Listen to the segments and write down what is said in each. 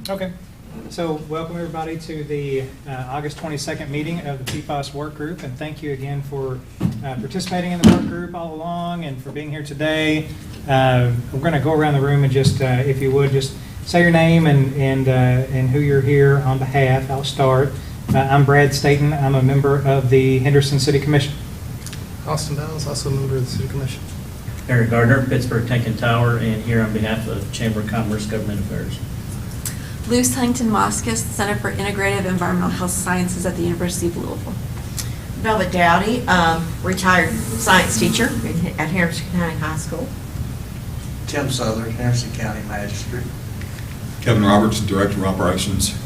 Okay. So welcome everybody to the August 22nd meeting of the PFAS work group, and thank you again for participating in the work group all along and for being here today. We're going to go around the room and just, if you would, just say your name and who you're here on behalf. I'll start. I'm Brad Staten. I'm a member of the Henderson City Commission. Austin Bowles, also a member of the City Commission. Eric Gardner, Pittsburgh Tank and Tower, and here on behalf of Chamber of Commerce Government Affairs. Luce Huntington Moskis, Center for Integrative Environmental Health Sciences at the University of Louisville. Velvet Dowdy, retired science teacher at Henderson County High School. Tim Southern, Henderson County Magistrate. Kevin Roberts, Director of Operations,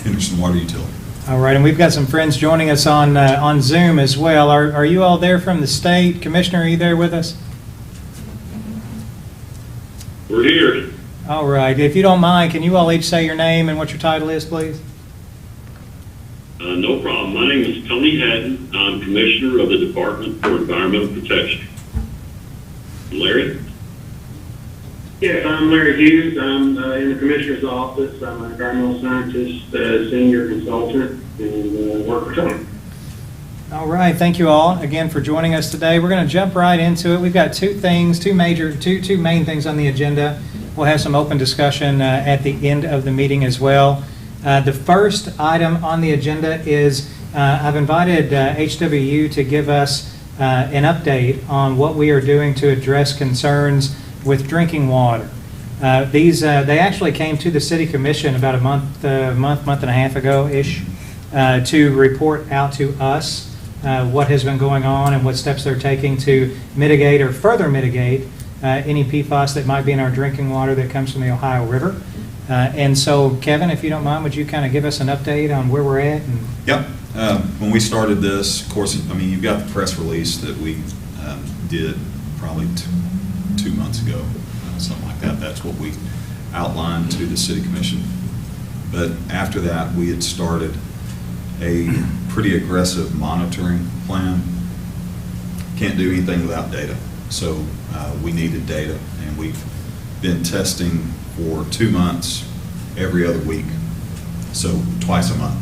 Henderson Water Utility. All right, and we've got some friends joining us on Zoom as well. Are you all there from the state? Commissioner, are you there with us? We're here. All right. If you don't mind, can you all each say your name and what your title is, please? No problem. My name is Tony Hatton. I'm Commissioner of the Department for Environmental Protection. Larry? Yes, I'm Larry Hughes. I'm in the Commissioner's office. I'm an environmental scientist, senior consultant, and work for Tony. All right. Thank you all again for joining us today. We're going to jump right into it. We've got two main things on the agenda. We'll have some open discussion at the end of the meeting as well. The first item on the agenda is I've invited HWU to give us an update on what we are doing to address concerns with drinking water. They actually came to the City Commission about a month and a half ago-ish to report out to us what has been going on and what steps they're taking to mitigate or further mitigate any PFAS that might be in our drinking water that comes from the Ohio River. And so, Kevin, if you don't mind, would you kind of give us an update on where we're at? Yep. When we started this, of course, I mean, you've got the press release that we did probably two months ago, something like that. That's what we outlined to the City Commission. But after that, we had started a pretty aggressive monitoring plan. Can't do anything without data. So we needed data, and we've been testing for 2 months, every other week, so twice a month.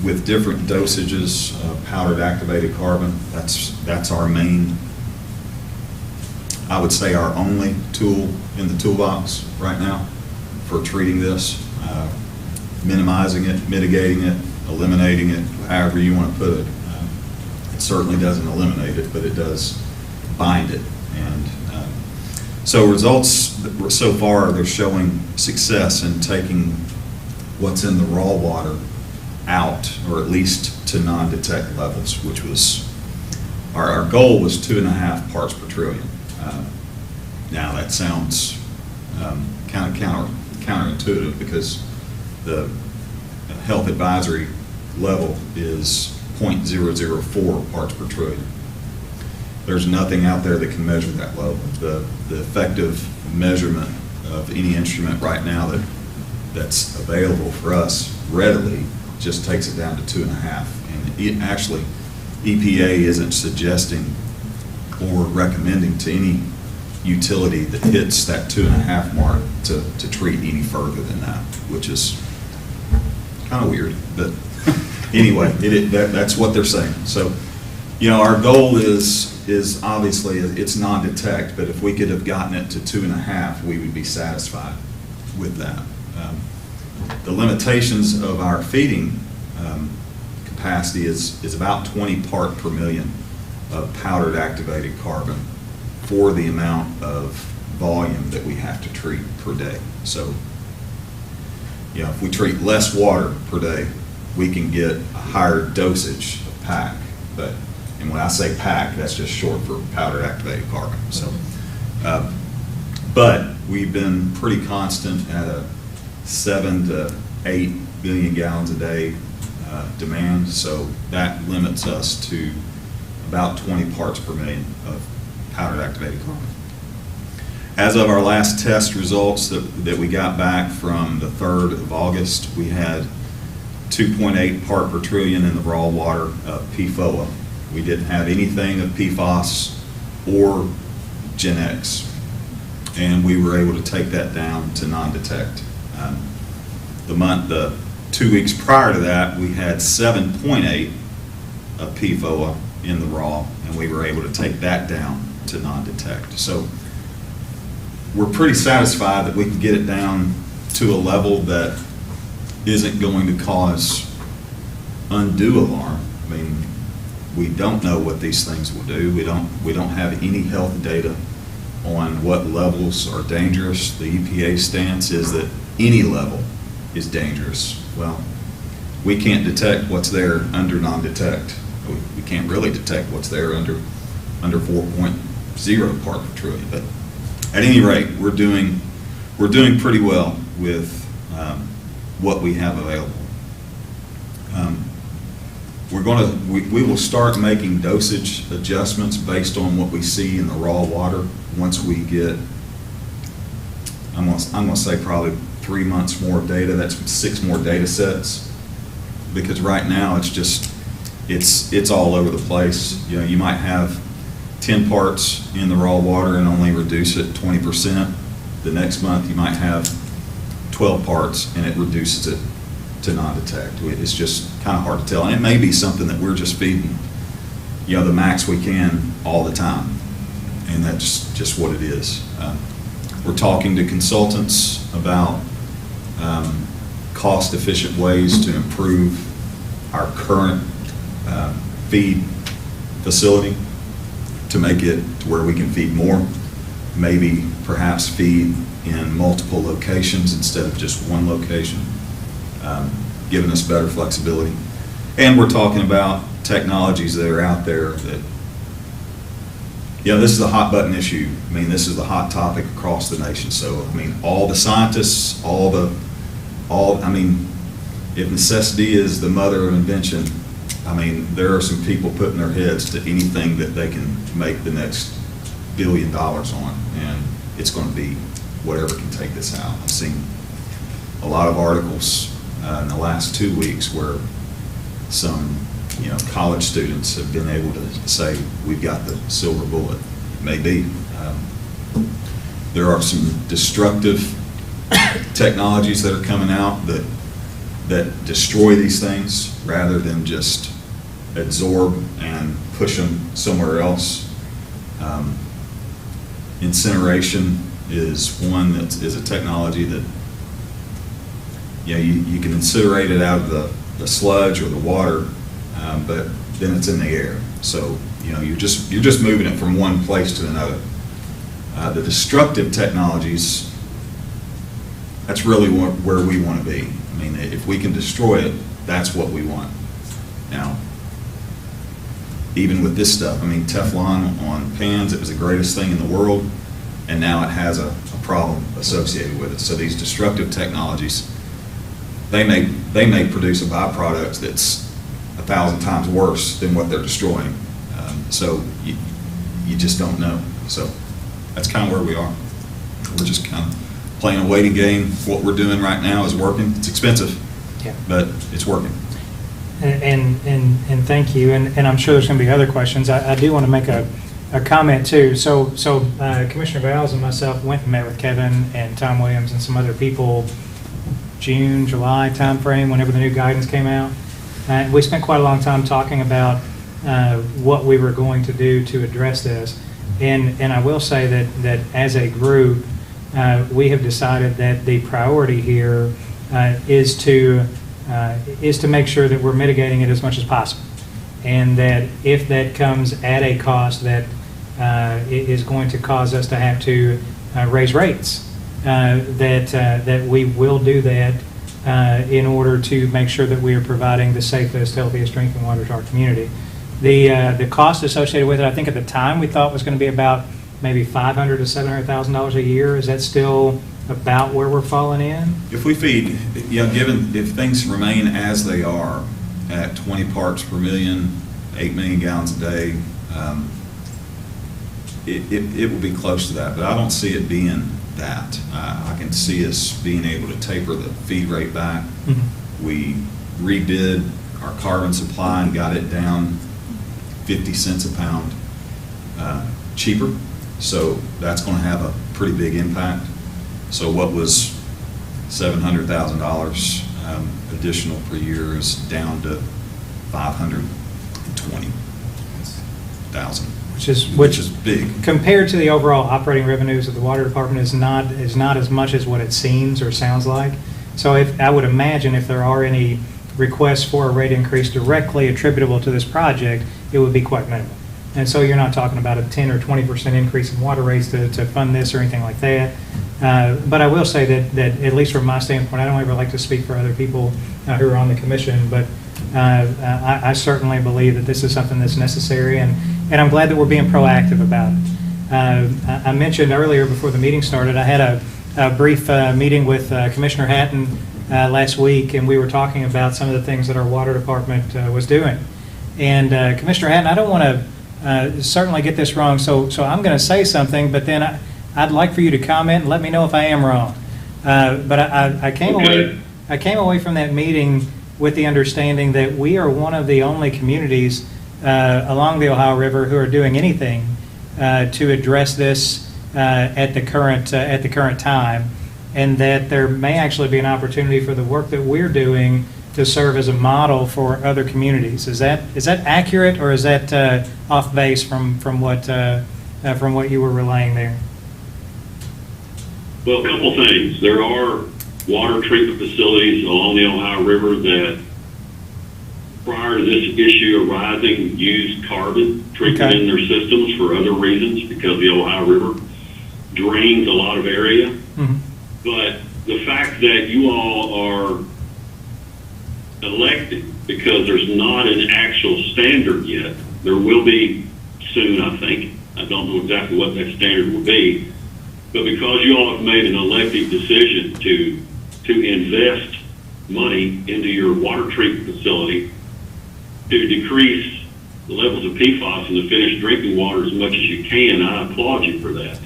With different dosages of powdered activated carbon, that's our main, I would say our only tool in the toolbox right now for treating this, minimizing it, mitigating it, eliminating it, however you want to put it. It certainly doesn't eliminate it, but it does bind it. And so results so far, they're showing success in taking what's in the raw water out, or at least to non-detect levels, which was, our goal was 2.5 parts per trillion. Now that sounds kind of counterintuitive because the health advisory level is 0.004 parts per trillion. There's nothing out there that can measure that level. The effective measurement of any instrument right now that's available for us readily just takes it down to 2.5. And actually, EPA isn't suggesting or recommending to any utility that hits that 2.5 mark to treat any further than that, which is kind of weird, but anyway, that's what they're saying. So, you know, our goal is obviously it's non-detect, but if we could have gotten it to 2.5, we would be satisfied with that. The limitations of our feeding capacity is about 20 part per million of powdered activated carbon for the amount of volume that we have to treat per day. So, you know, if we treat less water per day, we can get a higher dosage of PAC. And when I say PAC, that's just short for powdered activated carbon. So, but we've been pretty constant at a 7 to 8 billion gallons a day demand. So that limits us to about 20 parts per million of powdered activated carbon. As of our last test results that we got back from the 3rd of August, we had 2.8 part per trillion in the raw water of PFOA. We didn't have anything of PFAS or Gen X and we were able to take that down to non-detect. The 2 weeks prior to that, we had 7.8 of PFOA in the raw, and we were able to take that down to non-detect. So we're pretty satisfied that we can get it down to a level that isn't going to cause undue alarm. I mean, we don't know what these things will do. We don't have any health data on what levels are dangerous. The EPA stance is that any level is dangerous. Well, we can't detect what's there under non-detect. We can't really detect what's there under 4.0 part per trillion. But at any rate, we're doing pretty well with what we have available. We will start making dosage adjustments based on what we see in the raw water once we get, I'm gonna say probably 3 months more of data. That's 6 more data sets, because right now it's all over the place. You know, you might have 10 parts in the raw water and only reduce it 20%. The next month you might have 12 parts and it reduces it to non-detect. It's just kind of hard to tell. And it may be something that we're just feeding, you know, the max we can all the time. And that's just what it is. We're talking to consultants about cost-efficient ways to improve our current feed facility to make it to where we can feed more, maybe perhaps feed in multiple locations instead of just one location, giving us better flexibility. And we're talking about technologies that are out there that, you know, this is a hot button issue. I mean, this is the hot topic across the nation. So, I mean, all the scientists, I mean, if necessity is the mother of invention, I mean, there are some people putting their heads to anything that they can make the next $1 billion on, and it's going to be whatever can take this out. I've seen a lot of articles in the last 2 weeks where some, you know, college students have been able to say, we've got the silver bullet. Maybe. There are some destructive technologies that are coming out that destroy these things rather than just absorb and push them somewhere else. Incineration is one that is a technology that, you know, you can incinerate it out of the sludge or the water, but then it's in the air. So, you know, you're just moving it from one place to another. The destructive technologies, that's really where we want to be. I mean, if we can destroy it, that's what we want. Now, even with this stuff, I mean, Teflon on pans, it was the greatest thing in the world, and now it has a problem associated with it. So these destructive technologies, they may produce a byproduct that's 1,000 times worse than what they're destroying. So you just don't know. So that's kind of where we are. We're just kind of playing a waiting game. What we're doing right now is working. It's expensive, Yeah. but it's working. And thank you, and I'm sure there's going to be other questions. I do want to make a comment too. So Commissioner Vales and myself went and met with Kevin and Tom Williams and some other people June, July timeframe, whenever the new guidance came out. We spent quite a long time talking about what we were going to do to address this. And I will say that as a group, we have decided that the priority here is to make sure that we're mitigating it as much as possible. And that if that comes at a cost that is going to cause us to have to raise rates, that we will do that in order to make sure that we are providing the safest, healthiest drinking water to our community. The cost associated with it, I think at the time we thought was going to be about maybe $500,000 to $700,000 a year. Is that still about where we're falling in? If we feed, you know, if things remain as they are at 20 parts per million, 8 million gallons a day, it will be close to that, but I don't see it being that. I can see us being able to taper the feed rate back. Mm-hmm. We rebid our carbon supply and got it down 50 cents a pound cheaper. So that's going to have a pretty big impact. So what was $700,000 additional per year is down to $520,000. Which is big. Compared to the overall operating revenues of the water department is not as much as what it seems or sounds like. So I would imagine if there are any requests for a rate increase directly attributable to this project, it would be quite minimal. And so you're not talking about a 10 or 20% increase in water rates to fund this or anything like that. But I will say that at least from my standpoint, I don't ever like to speak for other people who are on the commission, but I certainly believe that this is something that's necessary, and I'm glad that we're being proactive about it. I mentioned earlier before the meeting started, I had a brief meeting with Commissioner Hatton last week, and we were talking about some of the things that our water department was doing. And Commissioner Hatton, I don't want to certainly get this wrong, so I'm going to say something, but then I'd like for you to comment and let me know if I am wrong. But I came away from that meeting with the understanding that we are one of the only communities along the Ohio River who are doing anything to address this at the current time, and that there may actually be an opportunity for the work that we're doing to serve as a model for other communities. Is that accurate, or is that off base from what you were relaying there? Well, a couple things. There are water treatment facilities along the Ohio River that, prior to this issue arising, used carbon treatment in their systems for other reasons, because the Ohio River drains a lot of area. Mm-hmm. But the fact that you all are elected, because there's not an actual standard yet, there will be soon, I think. I don't know exactly what that standard will be, but because you all have made an elected decision to invest money into your water treatment facility to decrease the levels of PFAS in the finished drinking water as much as you can, I applaud you for that.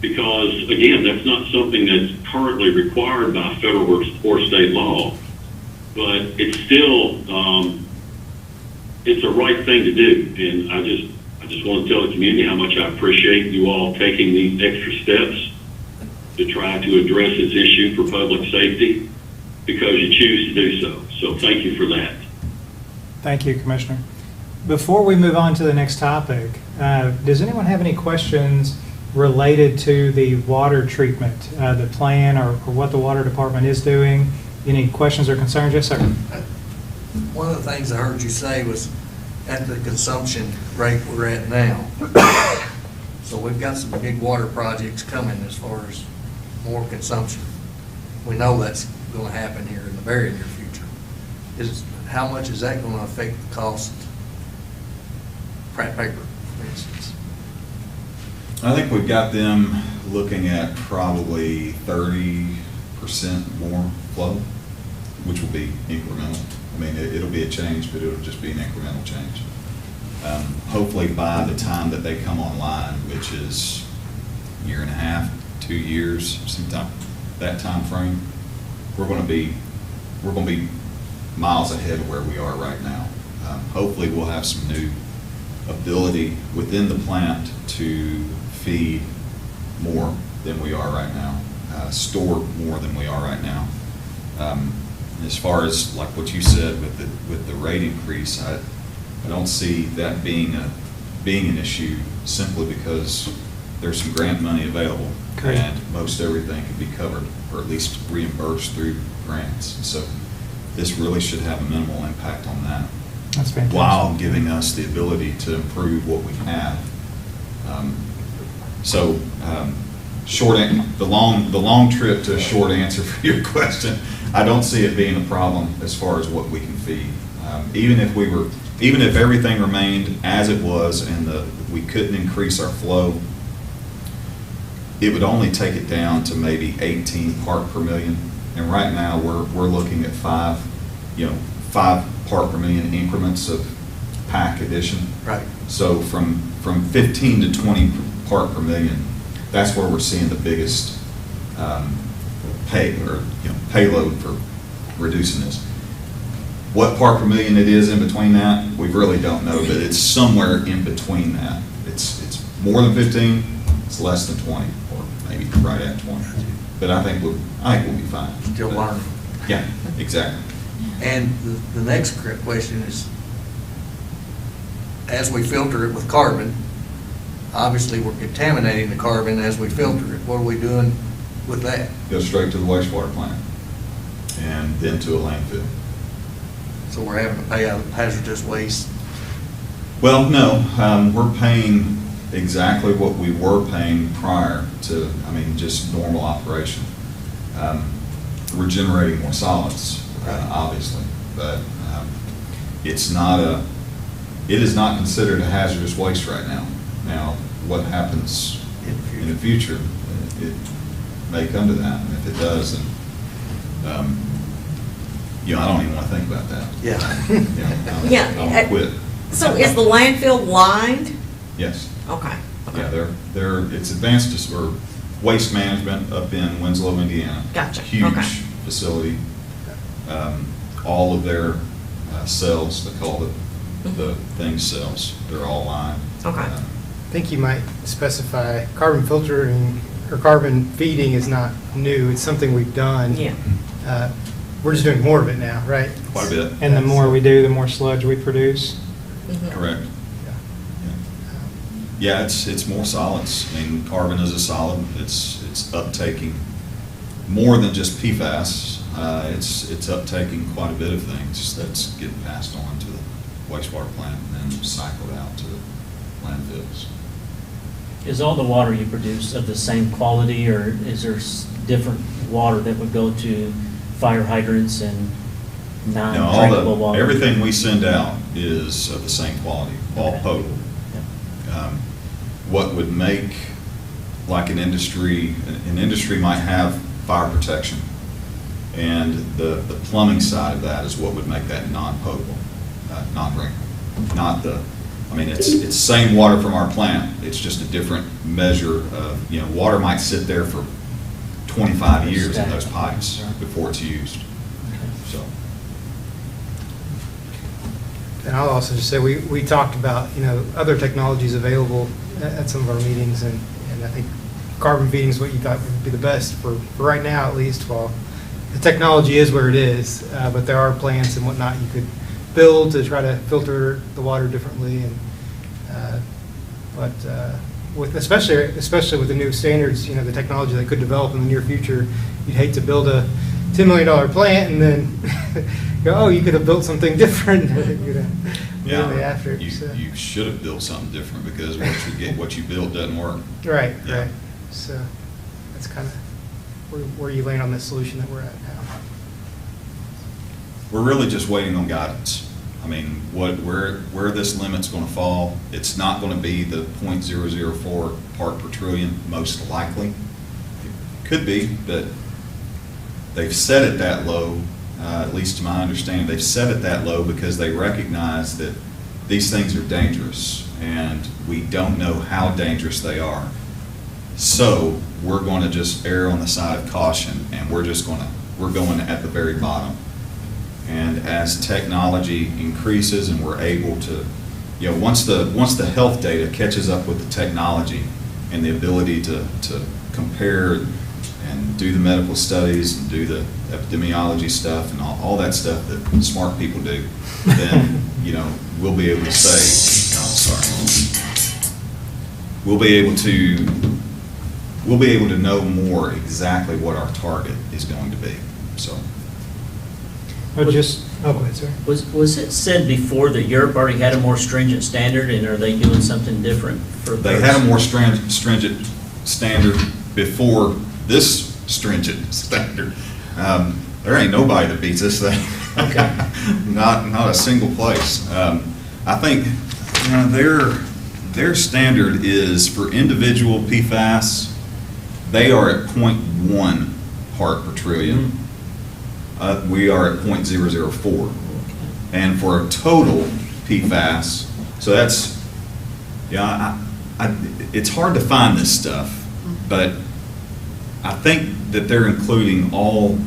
Because, again, that's not something that's currently required by federal or state law, but it's still, it's the right thing to do. And I just want to tell the community how much I appreciate you all taking these extra steps to try to address this issue for public safety, because you choose to do so. So thank you for that. Thank you, Commissioner. Before we move on to the next topic, does anyone have any questions related to the water treatment, the plan, or what the water department is doing? Any questions or concerns? Yes, sir. One of the things I heard you say was at the consumption rate we're at now. So we've got some big water projects coming as far as more consumption. We know that's going to happen here in the very near future. How much is that going to affect the cost of Pratt paper, for instance? I think we've got them looking at probably 30% more flow, which will be incremental. I mean, it'll be a change, but it'll just be an incremental change. Hopefully by the time that they come online, which is a year and a half, 2 years, sometime that time frame, we're going to be miles ahead of where we are right now. Hopefully we'll have some new ability within the plant to feed more than we are right now, store more than we are right now. As far as like what you said with the rate increase, I don't see that being an issue, simply because there's some grant money available. Great. And most everything can be covered, or at least reimbursed through grants. So this really should have a minimal impact on that. That's fantastic. While giving us the ability to improve what we have. The long trip to a short answer for your question, I don't see it being a problem as far as what we can feed. Even if everything remained as it was and we couldn't increase our flow, it would only take it down to maybe 18 part per million. And right now we're looking at 5 part per million increments of pack addition. Right. So from 15 to 20 part per million, that's where we're seeing the biggest payload for reducing this. What part per million it is in between that, we really don't know, but it's somewhere in between that. It's more than 15, it's less than 20, or maybe right at 20. But I think we'll be fine. Still But- learning. Yeah, exactly. And the next question is, as we filter it with carbon, obviously we're contaminating the carbon as we filter it. What are we doing with that? Go straight to the wastewater plant and then to a landfill. So we're having to pay out hazardous waste. Well, no, we're paying exactly what we were paying prior to, just normal operation. We're generating more solids, obviously, but it is not considered a hazardous waste right now. Now, what happens in the future, it may come to that, and if it does, then, I don't even want to think about that. Yeah. Yeah. I'll quit. So is the landfill lined? Yes. Okay. Yeah, it's advanced, or waste management up in Winslow, Indiana. Gotcha. Huge Okay. facility. All of their cells, they call it the thing cells, they're all lined. Okay. I think you might specify carbon filtering or carbon feeding is not new. It's something we've done. Yeah. We're just doing more of it now, right? Quite a bit. And the more we do, the more sludge we produce. Mhm. Correct. Yeah. Yeah, it's more solids. Carbon is a solid. It's uptaking more than just PFAS. It's uptaking quite a bit of things that's getting passed on to the wastewater plant and then cycled out to the landfills. Is all the water you produce of the same quality, or is there different water that would go to fire hydrants and Now, non-drinkable water? everything we send out is of the same quality, all Okay. potable. Yeah. What would make, like an industry might have fire protection, and the plumbing side of that is what would make that non-potable, non-drinkable. It's the same water from our plant, it's just a different measure of, water might sit there for 25 years in those pipes before it's used, so. And I'll also just say, we talked about, other technologies available at some of our meetings, and I think carbon feeding is what you thought would be the best for right now, at least, while the technology is where it is, but there are plants and whatnot you could build to try to filter the water differently, and especially with the new standards, the technology that could develop in the near future, you'd hate to build a $10 million plant and then go, oh, you could have built something different, immediately after. You should have built something different, because what you built doesn't work. Right, Yeah. right. So that's kind of where you land on this solution that we're at now. We're really just waiting on guidance. Where this limit's going to fall, it's not going to be the .004 part per trillion, most likely. It could be, but they've set it that low, at least to my understanding, they've set it that low because they recognize that these things are dangerous, and we don't know how dangerous they are. So we're going to just err on the side of caution, and we're going at the very bottom. And as technology increases and we're able to, once the health data catches up with the technology and the ability to compare and do the medical studies and do the epidemiology stuff and all that stuff that smart people do, then, we'll be able to say, we'll be able to know more exactly what our target is going to be, so. Go ahead, sir. Was it said before that Europe already had a more stringent standard, and are they doing something different for They those? had a more stringent standard before this stringent standard. There ain't nobody that beats this thing. Okay. Not a single place. I think, their standard is for individual PFAS, they are at 0.1 part per trillion. We are at .004. And for a total PFAS, so that's, it's hard to find this stuff, but I think that they're including all,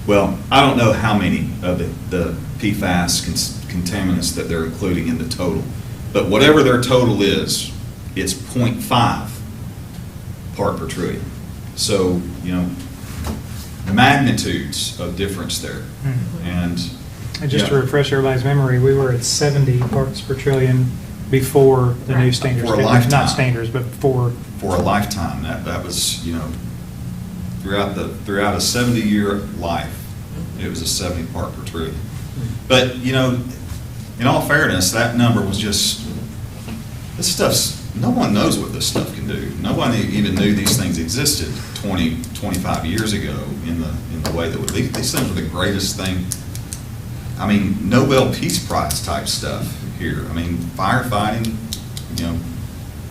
well, I don't know how many of the PFAS contaminants that they're including in the total, But whatever their total is, it's 0.5 part per trillion. So, you know, magnitudes of difference there. And And just to yeah. refresh everybody's memory, we were at 70 parts per trillion before the new standards. For a came- lifetime. Not standards, but for, a lifetime, that was, you know, throughout a 70-year life, it was a 70 part per trillion. But, you know, in all fairness, that number was just, this stuff's, no one knows what this stuff can do. No one even knew these things existed 20, 25 years ago in the way that these things were the greatest thing. I mean, Nobel Peace Prize type stuff here. I mean, firefighting, you know,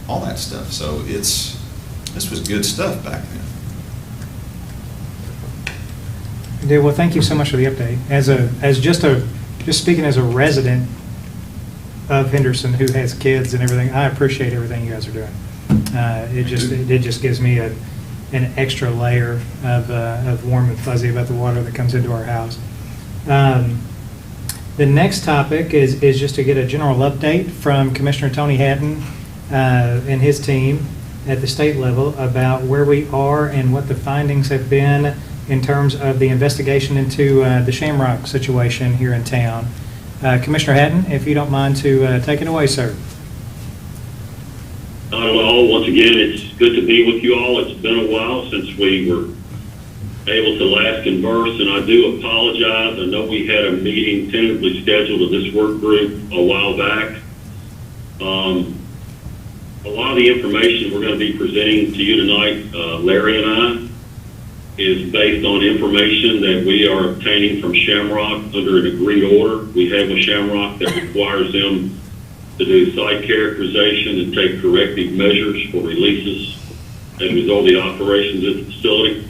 all that stuff. So this was good stuff back then. Dave, well, thank you so much for the update. Just speaking as a resident of Henderson who has kids and everything, I appreciate everything you guys are doing. It just gives me an extra layer of warm and fuzzy about the water that comes into our house. The next topic is just to get a general update from Commissioner Tony Hatton and his team at the state level about where we are and what the findings have been in terms of the investigation into the Shamrock situation here in town. Commissioner Hatton, if you don't mind to take it away, sir. Not at all. Once again, it's good to be with you all. It's been a while since we were able to last converse, and I do apologize. I know we had a meeting tentatively scheduled with this work group a while back. A lot of the information we're going to be presenting to you tonight, Larry and I, is based on information that we are obtaining from Shamrock under an agreed order we have with Shamrock that requires them to do site characterization and take corrective measures for releases as a result of the operations at the facility.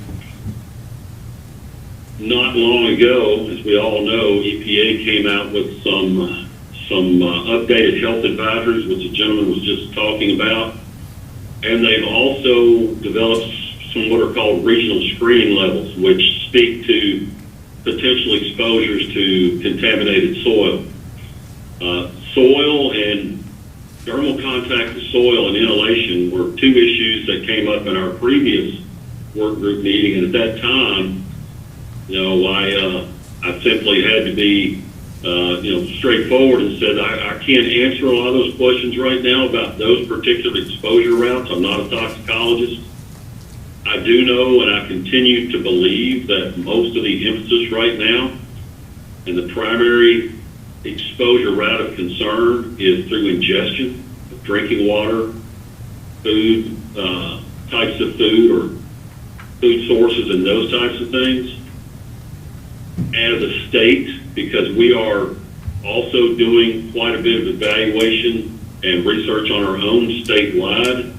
Not long ago, as we all know, EPA came out with some updated health advisories, which the gentleman was just talking about, and they've also developed some what are called regional screening levels, which speak to potential exposures to contaminated soil. Soil and thermal contact with soil and inhalation were two issues that came up in our previous work group meeting, and at that time, you know, I simply had to be, straightforward and said I can't answer a lot of those questions right now about those particular exposure routes. I'm not a toxicologist. I do know, and I continue to believe, that most of the emphasis right now and the primary exposure route of concern is through ingestion of drinking water, food, types of food or food sources and those types of things. As a state, because we are also doing quite a bit of evaluation and research on our own statewide,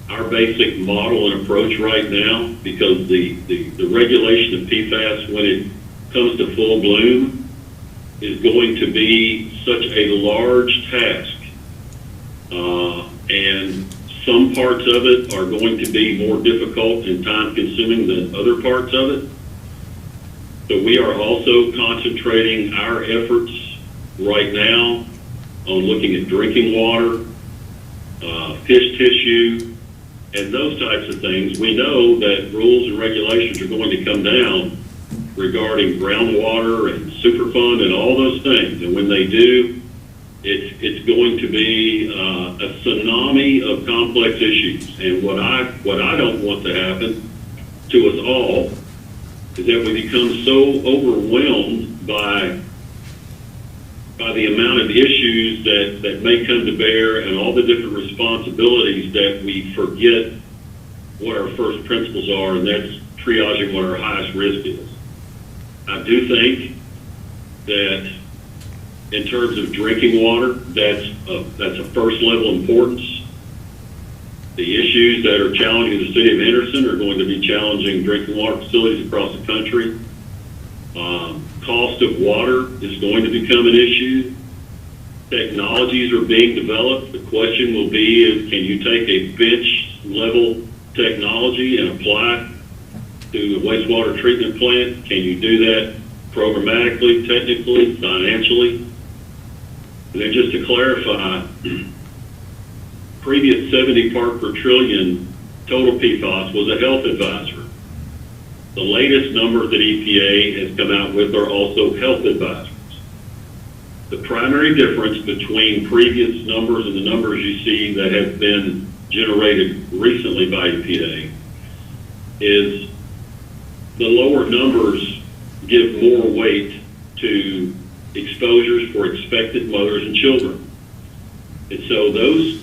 our basic model and approach right now, because the regulation of PFAS when it comes to full bloom is going to be such a large task, and some parts of it are going to be more difficult and time consuming than other parts of it. So we are also concentrating our efforts right now on looking at drinking water, fish tissue, and those types of things. We know that rules and regulations are going to come down regarding groundwater and Superfund and all those things. And when they do, it's going to be a tsunami of complex issues. And what I don't want to happen to us all is that we become so overwhelmed by the amount of issues that may come to bear and all the different responsibilities that we forget what our first principles are, and that's triaging what our highest risk is. I do think that in terms of drinking water, that's a first level importance. The issues that are challenging the city of Henderson are going to be challenging drinking water facilities across the country. Cost of water is going to become an issue. Technologies are being developed. The question will be is, can you take a bench level technology and apply it to a wastewater treatment plant? Can you do that programmatically, technically, financially? And then just to clarify, previous 70 part per trillion total PFAS was a health advisory. The latest numbers that EPA has come out with are also health advisories. The primary difference between previous numbers and the numbers you see that have been generated recently by EPA is the lower numbers give more weight to exposures for expected mothers and children. And so those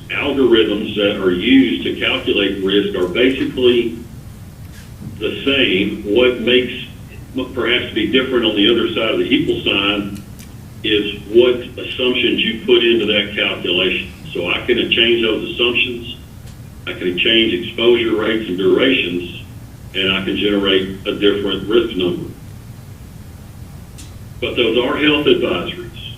algorithms that are used to calculate risk are basically the same. What makes perhaps be different on the other side of the equal sign is what assumptions you put into that calculation. So I can change those assumptions, I can change exposure rates and durations, and I can generate a different risk number. But those are health advisories.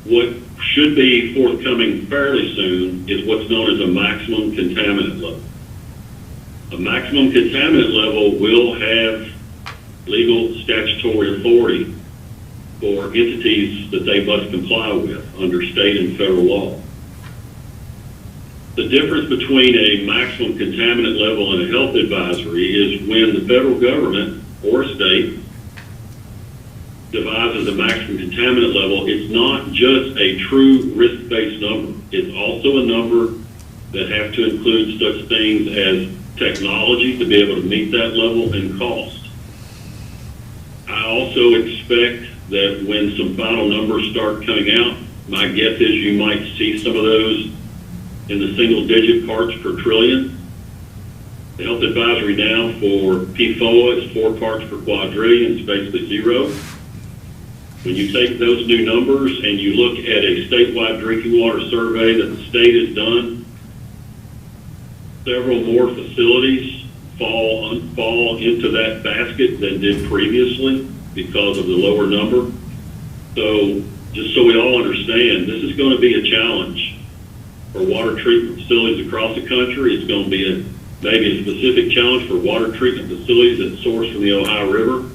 What should be forthcoming fairly soon is what's known as a maximum contaminant level. A maximum contaminant level will have legal statutory authority for entities that they must comply with under state and federal law. The difference between a maximum contaminant level and a health advisory is when the federal government or a state devises a maximum contaminant level, it's not just a true risk-based number. It's also a number that have to include such things as technology to be able to meet that level and cost. I also expect that when some final numbers start coming out, my guess is you might see some of those in the single-digit parts per trillion. The health advisory now for PFOA is 4 parts per quadrillion. It's basically 0. When you take those new numbers and you look at a statewide drinking water survey that the state has done, several more facilities fall into that basket than did previously because of the lower number. So just so we all understand, this is going to be a challenge for water treatment facilities across the country. It's going to be maybe a specific challenge for water treatment facilities that source from the Ohio River.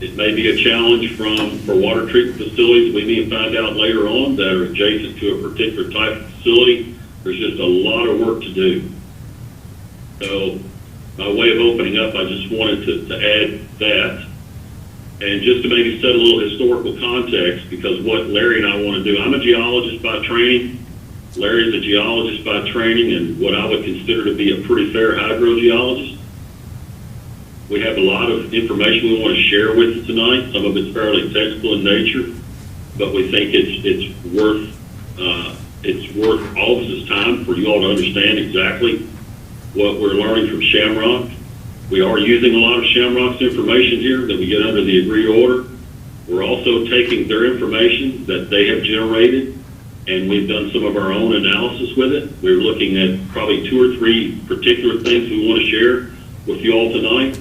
It may be a challenge for water treatment facilities we need to find out later on that are adjacent to a particular type of facility. There's just a lot of work to do. So by way of opening up, I just wanted to add that. And just to maybe set a little historical context, because what Larry and I want to do, I'm a geologist by training. Larry's a geologist by training and what I would consider to be a pretty fair hydrogeologist. We have a lot of information we want to share with you tonight. Some of it's fairly technical in nature, but we think it's worth all of this time for you all to understand exactly what we're learning from Shamrock. We are using a lot of Shamrock's information here that we get under the agreed order. We're also taking their information that they have generated, and we've done some of our own analysis with it. We're looking at probably 2 or 3 particular things we want to share with you all tonight.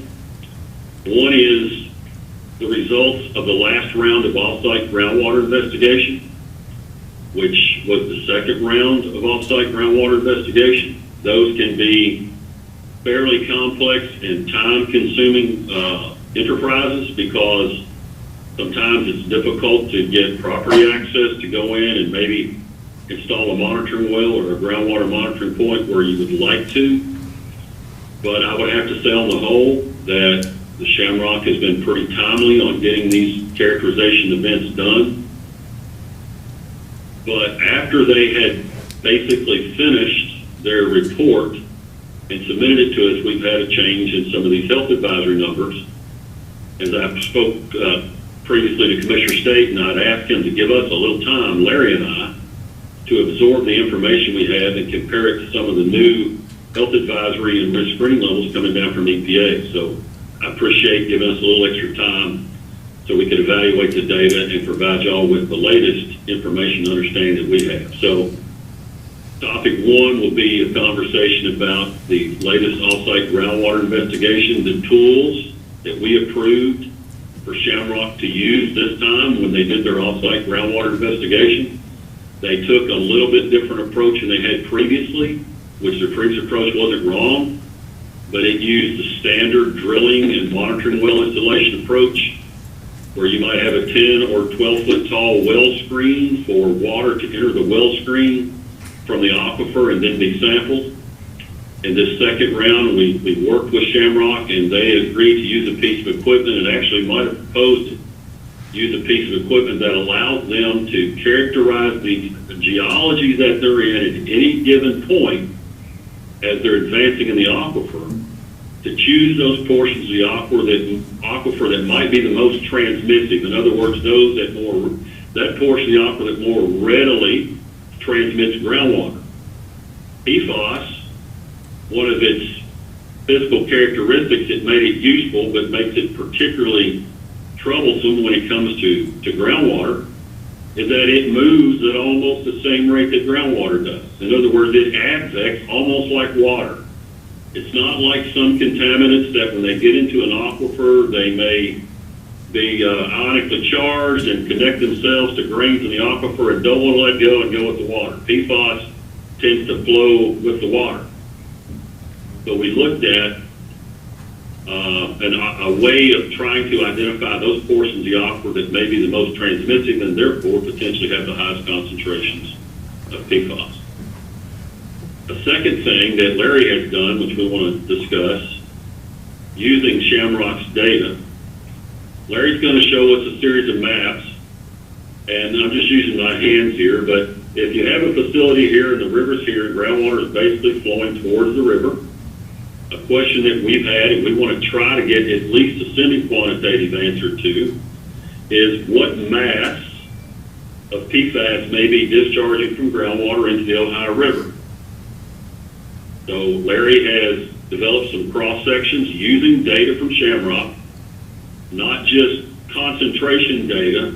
One is the results of the last round of off-site groundwater investigation, which was the second round of off-site groundwater investigation. Those can be fairly complex and time-consuming enterprises because sometimes it's difficult to get property access to go in and maybe install a monitoring well or a groundwater monitoring point where you would like to. But I would have to say on the whole that the Shamrock has been pretty timely on getting these characterization events done. But after they had basically finished their report and submitted it to us, we've had a change in some of these health advisory numbers. As I spoke previously to Commissioner State, and I'd asked him to give us a little time, Larry and I, to absorb the information we have and compare it to some of the new health advisory and risk screening levels coming down from EPA. So I appreciate giving us a little extra time so we could evaluate the data and provide y'all with the latest information and understanding that we have. So topic 1 will be a conversation about the latest off-site groundwater investigation, the tools that we approved for Shamrock to use this time when they did their off-site groundwater investigation. They took a little bit different approach than they had previously, which their previous approach wasn't wrong, but it used the standard drilling and monitoring well installation approach. where you might have a 10 or 12-foot tall well screen for water to enter the well screen from the aquifer and then be sampled. In this second round, we worked with Shamrock, and they agreed to use a piece of equipment, and actually might have proposed to use a piece of equipment that allows them to characterize the geology that they're in at any given point as they're advancing in the aquifer, to choose those portions of the aquifer that might be the most transmissive. In other words, those that portion of the aquifer that more readily transmits groundwater. PFAS, one of its physical characteristics that made it useful but makes it particularly troublesome when it comes to groundwater, is that it moves at almost the same rate that groundwater does. In other words, it advex almost like water. It's not like some contaminants that when they get into an aquifer, they may be ionically charged and connect themselves to grains in the aquifer and don't want to let go and go with the water. PFAS tends to flow with the water. So we looked at a way of trying to identify those portions of the aquifer that may be the most transmissive and therefore potentially have the highest concentrations of PFAS. A second thing that Larry has done, which we want to discuss, using Shamrock's data. Larry's going to show us a series of maps, and I'm just using my hands here, but if you have a facility here and the river's here and groundwater is basically flowing towards the river, a question that we've had and we want to try to get at least a semi-quantitative answer to is what mass of PFAS may be discharging from groundwater into the Ohio River. So Larry has developed some cross-sections using data from Shamrock, not just concentration data,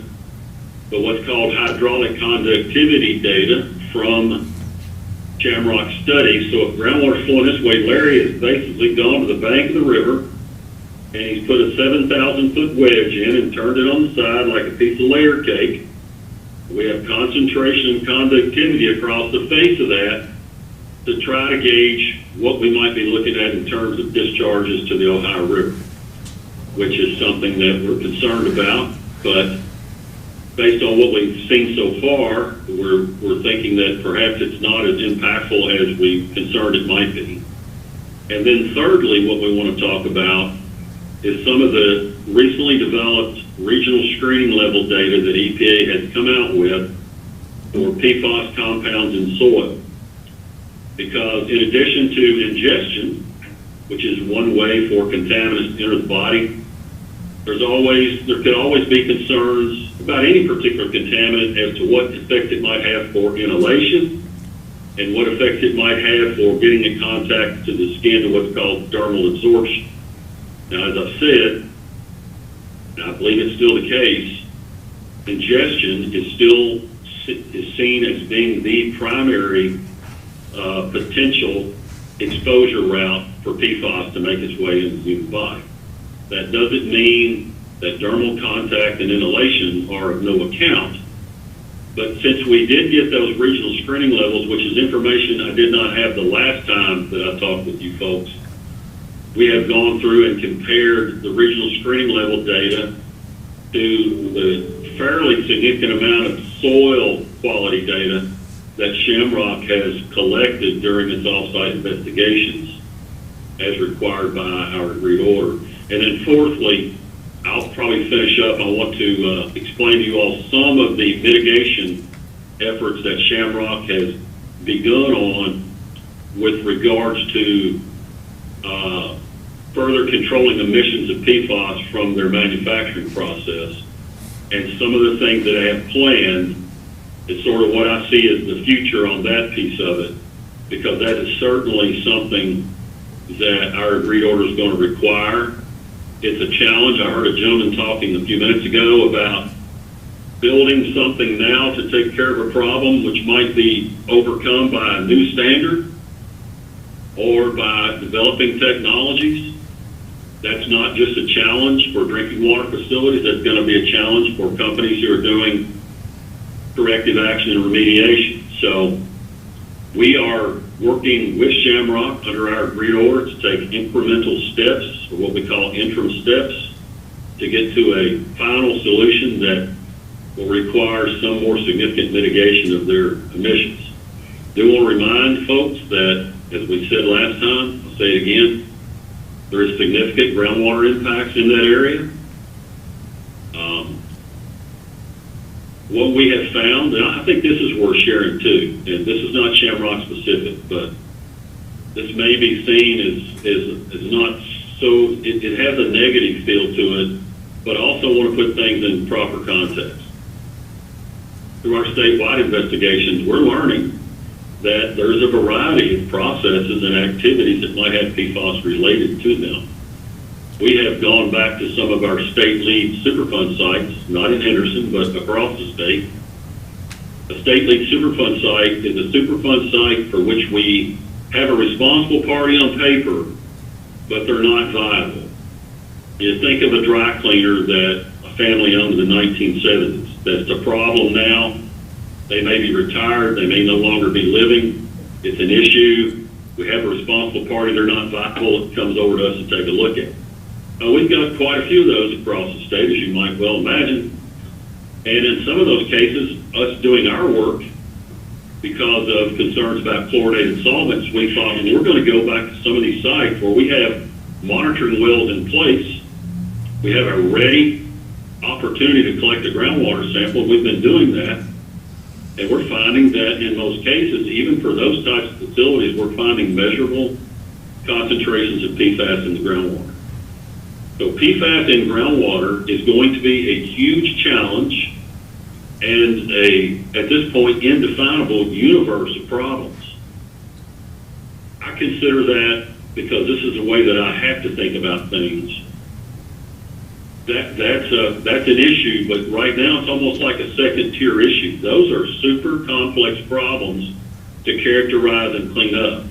but what's called hydraulic conductivity data from Shamrock studies. So if groundwater is flowing this way, Larry has basically gone to the bank of the river and he's put a 7,000-foot wedge in and turned it on the side like a piece of layer cake. We have concentration and conductivity across the face of that to try to gauge what we might be looking at in terms of discharges to the Ohio River, which is something that we're concerned about. But based on what we've seen so far, we're thinking that perhaps it's not as impactful as we concerned it might be. And then thirdly, what we want to talk about is some of the recently developed regional screening level data that EPA has come out with for PFAS compounds in soil. Because in addition to ingestion, which is one way for contaminants to enter the body, there could always be concerns about any particular contaminant as to what effect it might have for inhalation and what effect it might have for getting in contact to the skin to what's called dermal absorption. Now, as I've said, and I believe it's still the case, ingestion is seen as being the primary potential exposure route for PFAS to make its way into the human body. That doesn't mean that dermal contact and inhalation are of no account, but since we did get those regional screening levels, which is information I did not have the last time that I talked with you folks, we have gone through and compared the regional screening level data to the fairly significant amount of soil quality data that Shamrock has collected during its off-site investigations as required by our agreed order. And then fourthly, I'll probably finish up. I want to explain to you all some of the mitigation efforts that Shamrock has begun on with regards to further controlling emissions of PFAS from their manufacturing process. And some of the things that I have planned is sort of what I see as the future on that piece of it, because that is certainly something that our agreed order is going to require. It's a challenge. I heard a gentleman talking a few minutes ago about building something now to take care of a problem which might be overcome by a new standard or by developing technologies. That's not just a challenge for drinking water facilities. That's going to be a challenge for companies who are doing corrective action and remediation. So we are working with Shamrock under our agreed order to take incremental steps, or what we call interim steps, to get to a final solution that will require some more significant mitigation of their emissions. Do want to remind folks that, as we said last time, I'll say it again, there is significant groundwater impacts in that area. What we have found, and I think this is worth sharing too, and this is not Shamrock specific, but this may be seen as not so, it has a negative feel to it, but I also want to put things in proper context. Through our statewide investigations, we're learning that there's a variety of processes and activities that might have PFAS related to them. We have gone back to some of our state lead Superfund sites, not in Henderson, but across the state. A state lead Superfund site is a Superfund site for which we have a responsible party on paper, but they're not viable. You think of a dry cleaner that a family owned in the 1970s. That's a problem now. They may be retired. They may no longer be living. It's an issue. We have a responsible party. They're not viable. It comes over to us to take a look at. We've got quite a few of those across the state, as you might well imagine. And in some of those cases, us doing our work, because of concerns about fluoridated solvents, we thought, we're going to go back to some of these sites where we have monitoring wells in place. We have a ready opportunity to collect a groundwater sample. We've been doing that. And we're finding that in most cases, even for those types of facilities, we're finding measurable concentrations of PFAS in the groundwater. So PFAS in groundwater is going to be a huge challenge and at this point, indefinable universe of problems. I consider that, because this is the way that I have to think about things, that's an issue, but right now it's almost like a second tier issue. Those are super complex problems to characterize and clean up.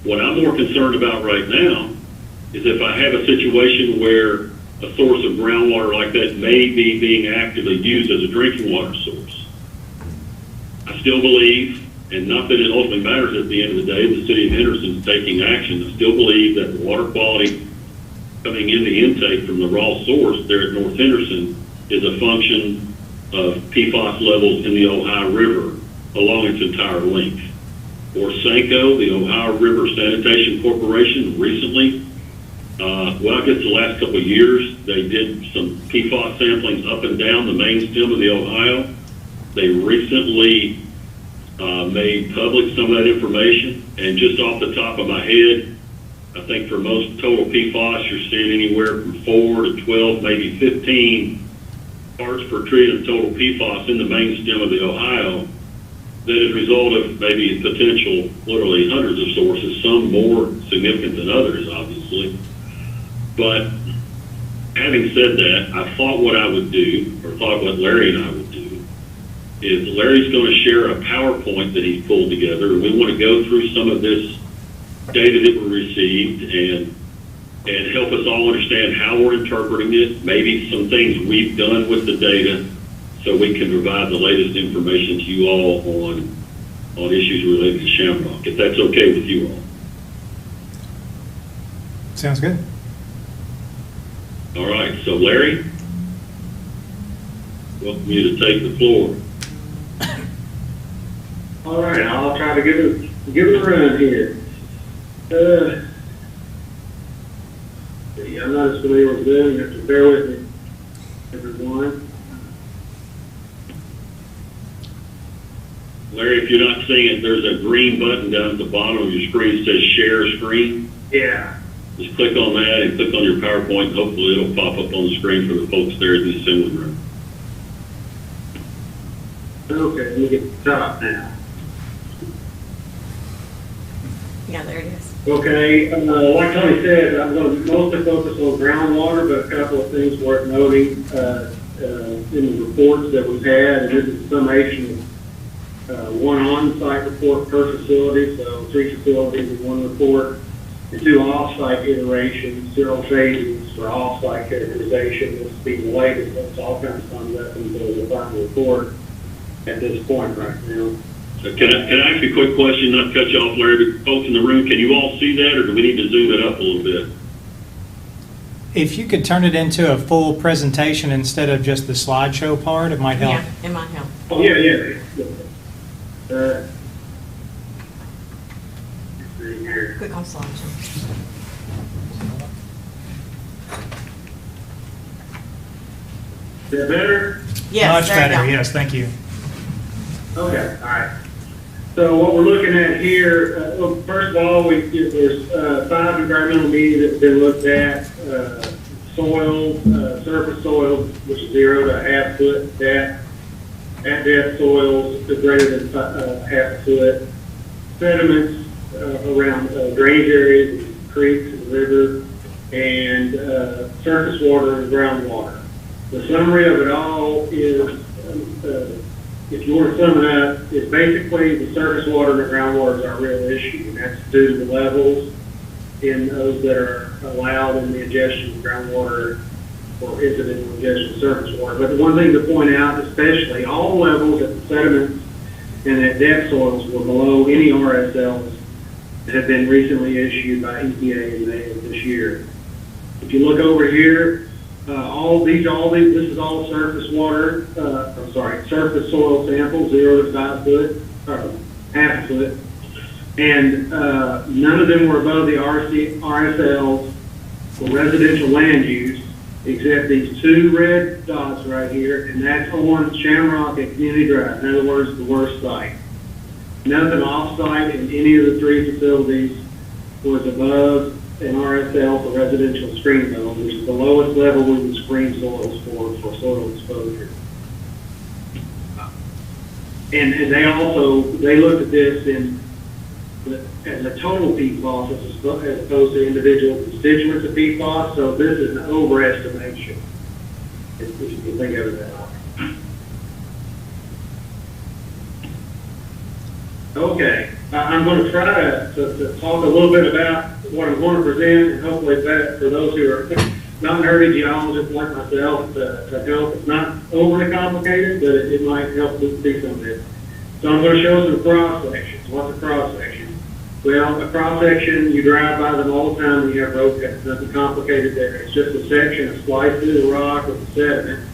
What I'm more concerned about right now is if I have a situation where a source of groundwater like that may be being actively used as a drinking water source. I still believe, and not that it ultimately matters at the end of the day, the city of Henderson is taking action. I still believe that the water quality coming in the intake from the raw source there at North Henderson is a function of PFAS levels in the Ohio River along its entire length. Or Sanco, the Ohio River Sanitation Corporation, recently, I guess the last couple of years, they did some PFAS sampling up and down the main stem of the Ohio. They recently made public some of that information, and just off the top of my head, I think for most total PFAS, you're seeing anywhere from 4 to 12, maybe 15 parts per trillion of total PFAS in the main stem of the Ohio. That is a result of maybe potential, literally hundreds of sources, some more significant than others, obviously. But having said that, I thought what I would do, or thought what Larry and I would do, is Larry's going to share a PowerPoint that he's pulled together, and we want to go through some of this data that we received and help us all understand how we're interpreting it, maybe some things we've done with the data, so we can provide the latest information to you all on issues related to Shamrock, if that's okay with you all. Sounds good. All right, so Larry, welcome you to take the floor. All right, I'll try to give it a run here. I'm not as familiar with them. You have to bear with me, everyone. Larry, if you're not seeing it, there's a green button down at the bottom of your screen that says Share Screen. Yeah. Just click on that and click on your PowerPoint, and hopefully it'll pop up on the screen for the folks there in the assembly room. Okay, let me get to the top now. Yeah, there it is. Okay, like Tony said, I'm going to mostly focus on groundwater, but a couple of things worth noting in the reports that we've had, and this is a summation of one on-site report per facility, so 3 facilities in one report, and 2 off-site iterations, 0 phases for off-site characterization. This will be the latest, that's all kinds of comes up into the final report at this point right now. Can I ask you a quick question, not to cut you off, Larry, but folks in the room, can you all see that, or do we need to zoom it up a little bit? If you could turn it into a full presentation instead of just the slideshow part, it might help. Yeah, it might help. Oh, yeah. Let's see here. Click on slideshow. Is that better? Yes, Much there you better, go. yes, thank you. Okay, all right. So what we're looking at here, well, first of all, there's 5 environmental media that's been looked at. Soil, surface soils, which is 0 to ½ foot depth. At depth soils, greater than ½ foot. Sediments around drainage areas, creeks and rivers, and surface water and groundwater. The summary of it all is, if you want to sum it up, is basically the surface water and the groundwater is our real issue, and that's due to the levels in those that are allowed in the ingestion of groundwater or incidental ingestion of surface water. But the one thing to point out, especially, all levels at the sediments and at depth soils were below any RSLs that have been recently issued by EPA in May of this year. If you look over here, this is all surface water, surface soil samples, 0 to 5 foot, or ½ foot. And none of them were above the RSLs for residential land use, except these 2 red dots right here, and that's on Shamrock and Community Drive. In other words, the worst site. Nothing off-site in any of the 3 facilities was above an RSL for residential screen zone, which is the lowest level we would screen soils for soil exposure. And they looked at this as a total PFAS as opposed to individual constituents of PFAS, so this is an overestimation, if you can think of it that way. Okay, I'm going to try to talk a little bit about what I'm going to present, and hopefully that for those who are not nerdy geologists like myself to help. It's not overly complicated, but it might help to see some of it. So I'm going to show some cross sections. What's a cross section? Well, a cross section, you drive by them all the time when you have road cuts. Nothing complicated there. It's just a section of sliced through the rock with the sediment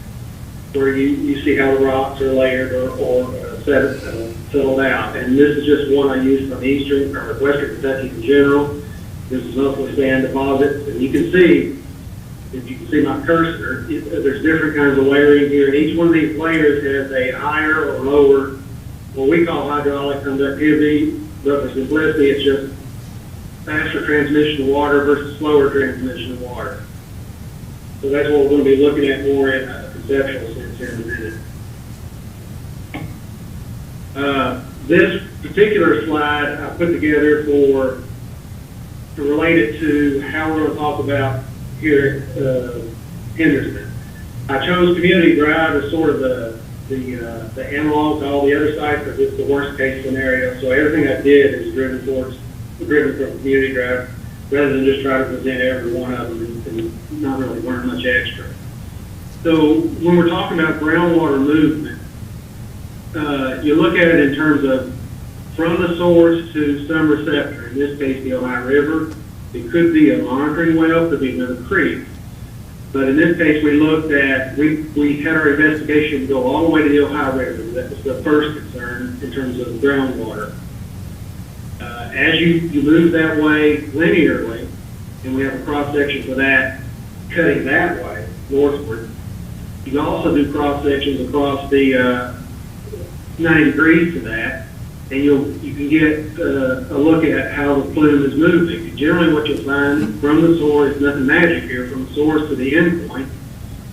where you see how the rocks are layered or settled out. And this is just one I use from eastern or western Kentucky in general. This is mostly sand deposits, and you can see, if you can see my cursor, there's different kinds of layering here, and each one of these layers has a higher or lower, what we call hydraulic conductivity, but for simplicity, it's just faster transmission of water versus slower transmission of water. So that's what we're going to be looking at more in a conceptual sense here in a minute. This particular slide I put together to relate it to how we're going to talk about here at Henderson. I chose Community Drive as sort of the analog to all the other sites because it's the worst case scenario. So everything I did is driven from Community Drive rather than just try to present every one of them and not really learn much extra. So when we're talking about groundwater movement, you look at it in terms of from the source to some receptor, in this case the Ohio River. It could be a monitoring well, could be another creek. But in this case, we had our investigation go all the way to the Ohio River. That was the first concern in terms of groundwater. As you move that way linearly, and we have a cross-section for that, cutting that way, northward, you can also do cross-sections across the 90 degrees to that, and you can get a look at how the plume is moving. And generally what you'll find from the source, nothing magic here, from the source to the end point,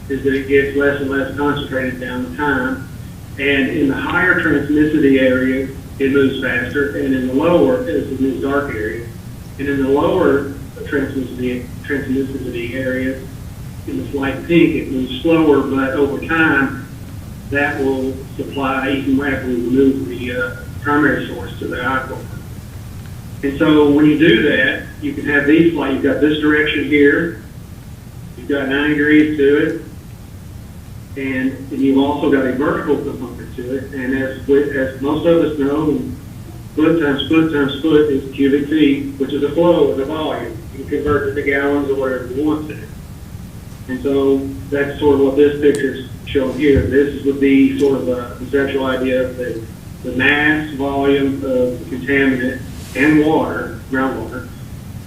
is that it gets less and less concentrated down the time. And in the higher transmissivity areas, it moves faster, and in the lower, it's in these dark areas, and in the lower transmissivity areas, in the slight pink, it moves slower, but over time, that will supply, even after we remove the primary source to the aquifer. And so when you do that, you can have these, like you've got this direction here, you've got 90 degrees to it, and you've also got a vertical component to it. And as most of us know, foot times foot times foot is cubic feet, which is a flow, is a volume. You can convert it to gallons or whatever you want to. And so that's sort of what this picture is showing here. This would be sort of a conceptual idea of the mass volume of contaminant and water, groundwater,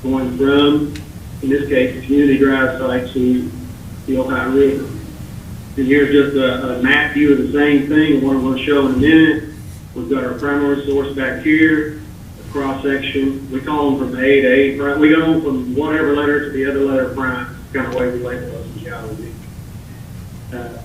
going from, in this case, the community drive site to the Ohio River. And here's just a map view of the same thing, what I'm going to show in a minute. We've got our primary source back here, a cross section. We call them from A to A prime. We go from whatever letter to the other letter prime. It's kind of the way we label those in geology.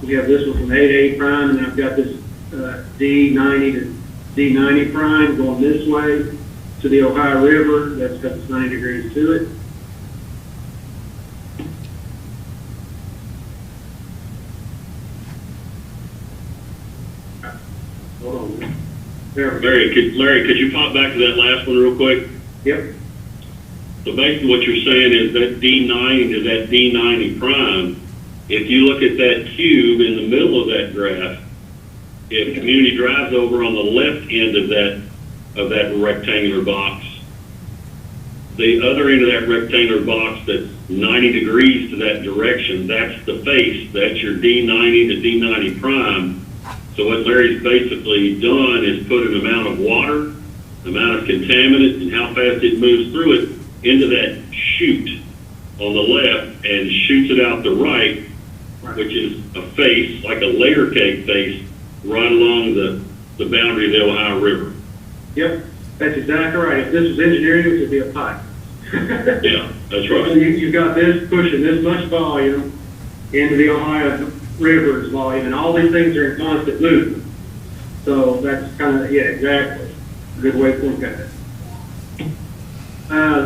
We have this one from A to A prime, and I've got this D90 to D90 prime going this way to the Ohio River. That's because it's 90 degrees to it. Hold on. There we go. Larry, could you pop back to that last one real quick? Yep. So basically what you're saying is that D90 to that D90 prime, if you look at that cube in the middle of that graph, if community drives over on the left end of that rectangular box, the other end of that rectangular box that's 90 degrees to that direction, that's the face, that's your D90 to D90 prime. So what Larry's basically done is put an amount of water, amount of contaminant, and how fast it moves through it into that chute on the left and shoots it out the right, which is a face, like a layer cake face, right along the boundary of the Ohio River. Yep, that's exactly right. If this was engineering, it would be a pipe. Yeah, that's So right. you've got this pushing this much volume into the Ohio River's volume, and all these things are in constant movement. So that's kind of, yeah, exactly. A good way to look at it.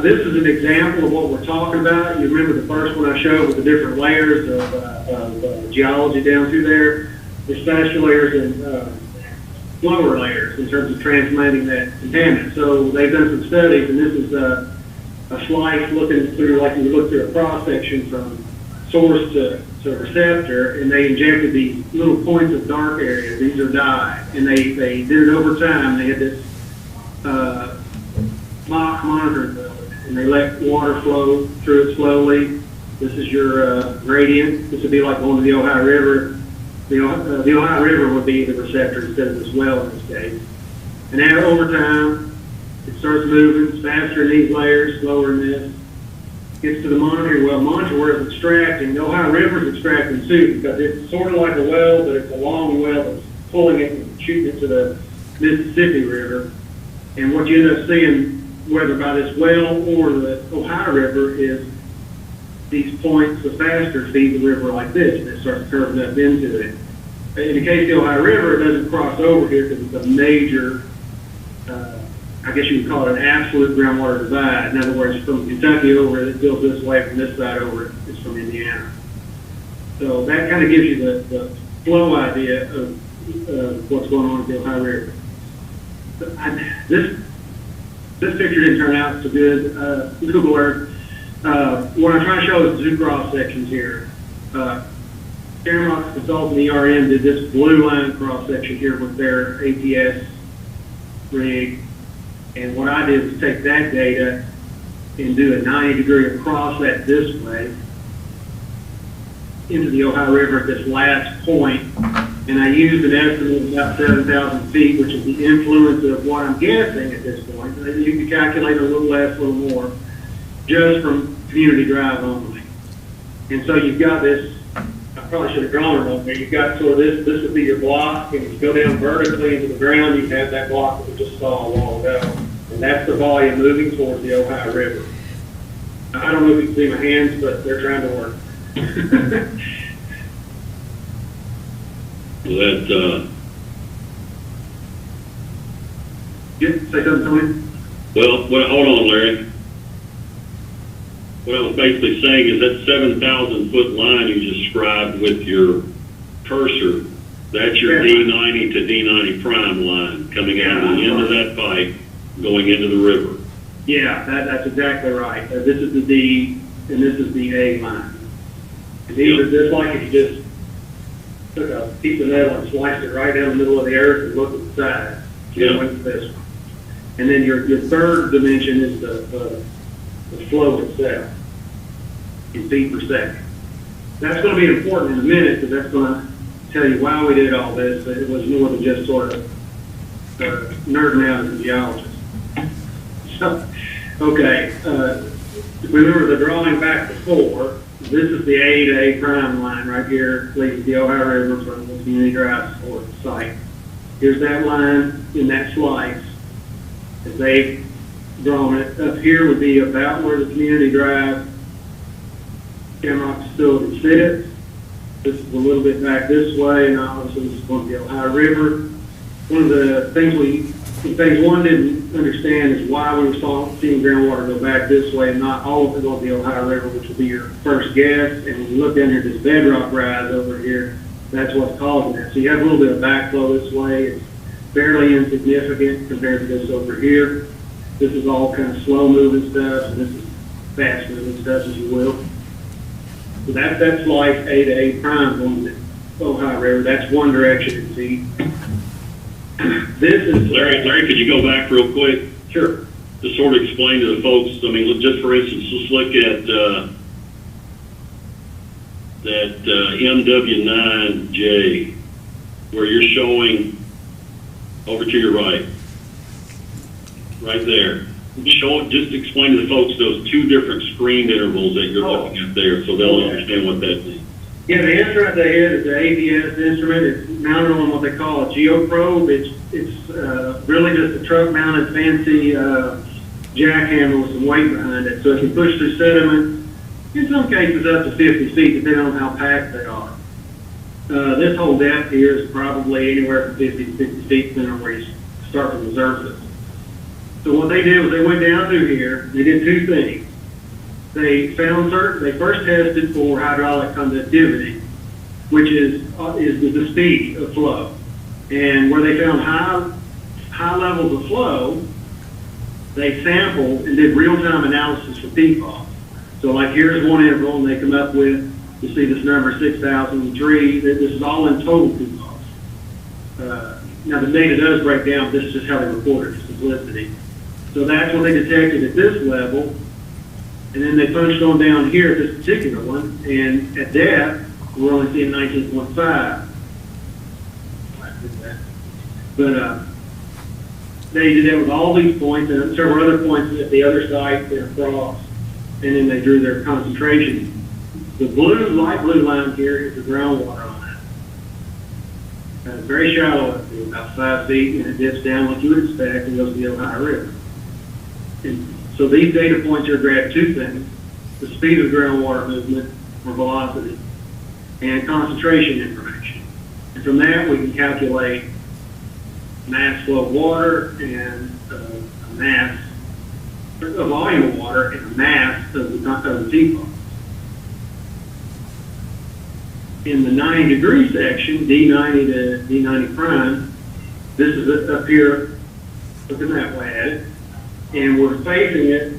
This is an example of what we're talking about. You remember the first one I showed with the different layers of geology down through there. There's faster layers and lower layers in terms of transmitting that contaminant. So they've done some studies, and this is a slice looking through, like you look through a cross section from source to receptor, and they injected these little points of dark areas. These are dye, and they did it over time. They had this mock monitoring building, and they let water flow through it slowly. This is your gradient. This would be like going to the Ohio River. The Ohio River would be the receptor instead of this well in this case. And now over time, it starts moving. It's faster in these layers, slower in this. Gets to the monitoring well. Monitor where it's extracting. The Ohio River is extracting too, because it's sort of like a well, but it's a long well that's pulling it and shooting it to the Mississippi River. And what you end up seeing, whether by this well or the Ohio River, is these points of faster feed the river like this, and it starts curving up into it. In the case of the Ohio River, it doesn't cross over here because it's a major, I guess you would call it an absolute groundwater divide. In other words, from Kentucky over, it goes this way, from this side over, it's from Indiana. So that kind of gives you the flow idea of what's going on with the Ohio River. This picture didn't turn out so good. Google Earth. What I'm trying to show is two cross sections here. Cameron's consultant ERM did this blue line cross section here with their ATS rig. And what I did was take that data and do a 90-degree across that this way into the Ohio River at this last point. And I used an estimate of about 7,000 feet, which is the influence of what I'm guessing at this point. You can calculate a little less, a little more, just from community drive only. And so you've got this, I probably should have drawn it up there. You've got sort of this would be your block, and if you go down vertically into the ground, you have that block that we just saw a while ago. And that's the volume moving towards the Ohio River. I don't know if you can see my hands, but they're trying to work. That, Say something, Tony? well, hold on, Larry. What I was basically saying is that 7,000-foot line you described with your cursor, that's your Yeah. D90 to D90 prime line coming out of the end of that pipe going into the river. Yeah, that's exactly right. This is the D, and this is the A line. And these are just like if you just took a piece of metal and sliced it right down the middle of the earth and looked at the side. You went to this one. And then your third dimension is the flow itself in feet per second. That's going to be important in a minute, because that's going to tell you why we did all this. But it was more than just sort of nerding out as a geologist. So, okay, if we remember the drawing back before, this is the A prime line right here, leads the Ohio River from the community drive support site. Here's that line in that slice. As they've drawn it, up here would be about where the community drive Cameron facility sits. This is a little bit back this way, and obviously this is going to the Ohio River. One of the things one didn't understand is why we were seeing groundwater go back this way and not all of it go to the Ohio River, which would be your first guess. And when you look down here at this bedrock rise over here, that's what's causing that. So you have a little bit of backflow this way. It's fairly insignificant compared to this over here. This is all kind of slow moving stuff, and this is fast moving stuff, as you will. So that's that slice A to A prime going to the Ohio River. That's one direction in feet. This is Larry, could you go back real quick? Sure. To sort of explain to the folks, I mean, just for instance, let's look at that MW9J, where you're showing over to your right there. Just explain to the folks those two different screen intervals that you're looking at there, so they'll understand what that means. Yeah, the instrument they had is the ABS instrument. It's mounted on what they call a geoprobe. It's really just a truck-mounted fancy jackhammer with some weight behind it. So it can push through sediment, in some cases up to 50 feet, depending on how packed they are. This whole depth here is probably anywhere from 50 to 60 feet, depending on where you start from the surface. So what they did was they went down through here. They did two things. They first tested for hydraulic conductivity, which is the speed of flow. And where they found high levels of flow, they sampled and did real-time analysis for PFAS. So like here's one interval, and they come up with, you see this number 6,003. This is all in total PFAS. Now the data does break down, this is just how they reported for simplicity. So that's what they detected at this level. And then they punched on down here at this particular one, and at depth, we're only seeing 19.5. But they did that with all these points and several other points at the other site and across, and then they drew their concentration. The light blue line here is the groundwater line. It's very shallow up here, about 5 feet, and it dips down like you would expect and goes to the Ohio River. And so these data points here grab two things: the speed of groundwater movement, or velocity, and concentration information. And from that, we can calculate mass flow of water and a volume of water and a mass of the PFAS. In the 90-degree section, D90 to D90 prime, this is up here, looking that way at it, and we're facing it,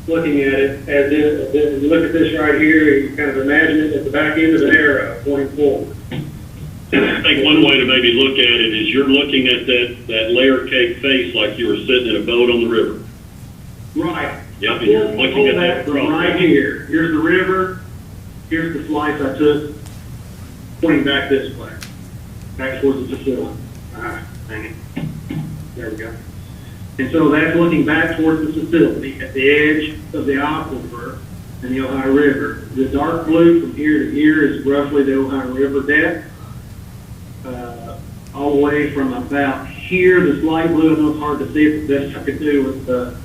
looking at it as if you look at this right here, you kind of imagine it at the back end of an arrow pointing forward. I think one way to maybe look at it is you're looking at that layer cake face like you were sitting in a boat on the river. Right. Yep, and you're looking at that from right here. Here's the river. Here's the slice I took, pointing back this way, back towards the facility. All right, hang it. There we go. And so that's looking back towards the facility at the edge of the aquifer and the Ohio River. The dark blue from here to here is roughly the Ohio River depth. All the way from about here, this light blue, I know it's hard to see it, the best I could do with the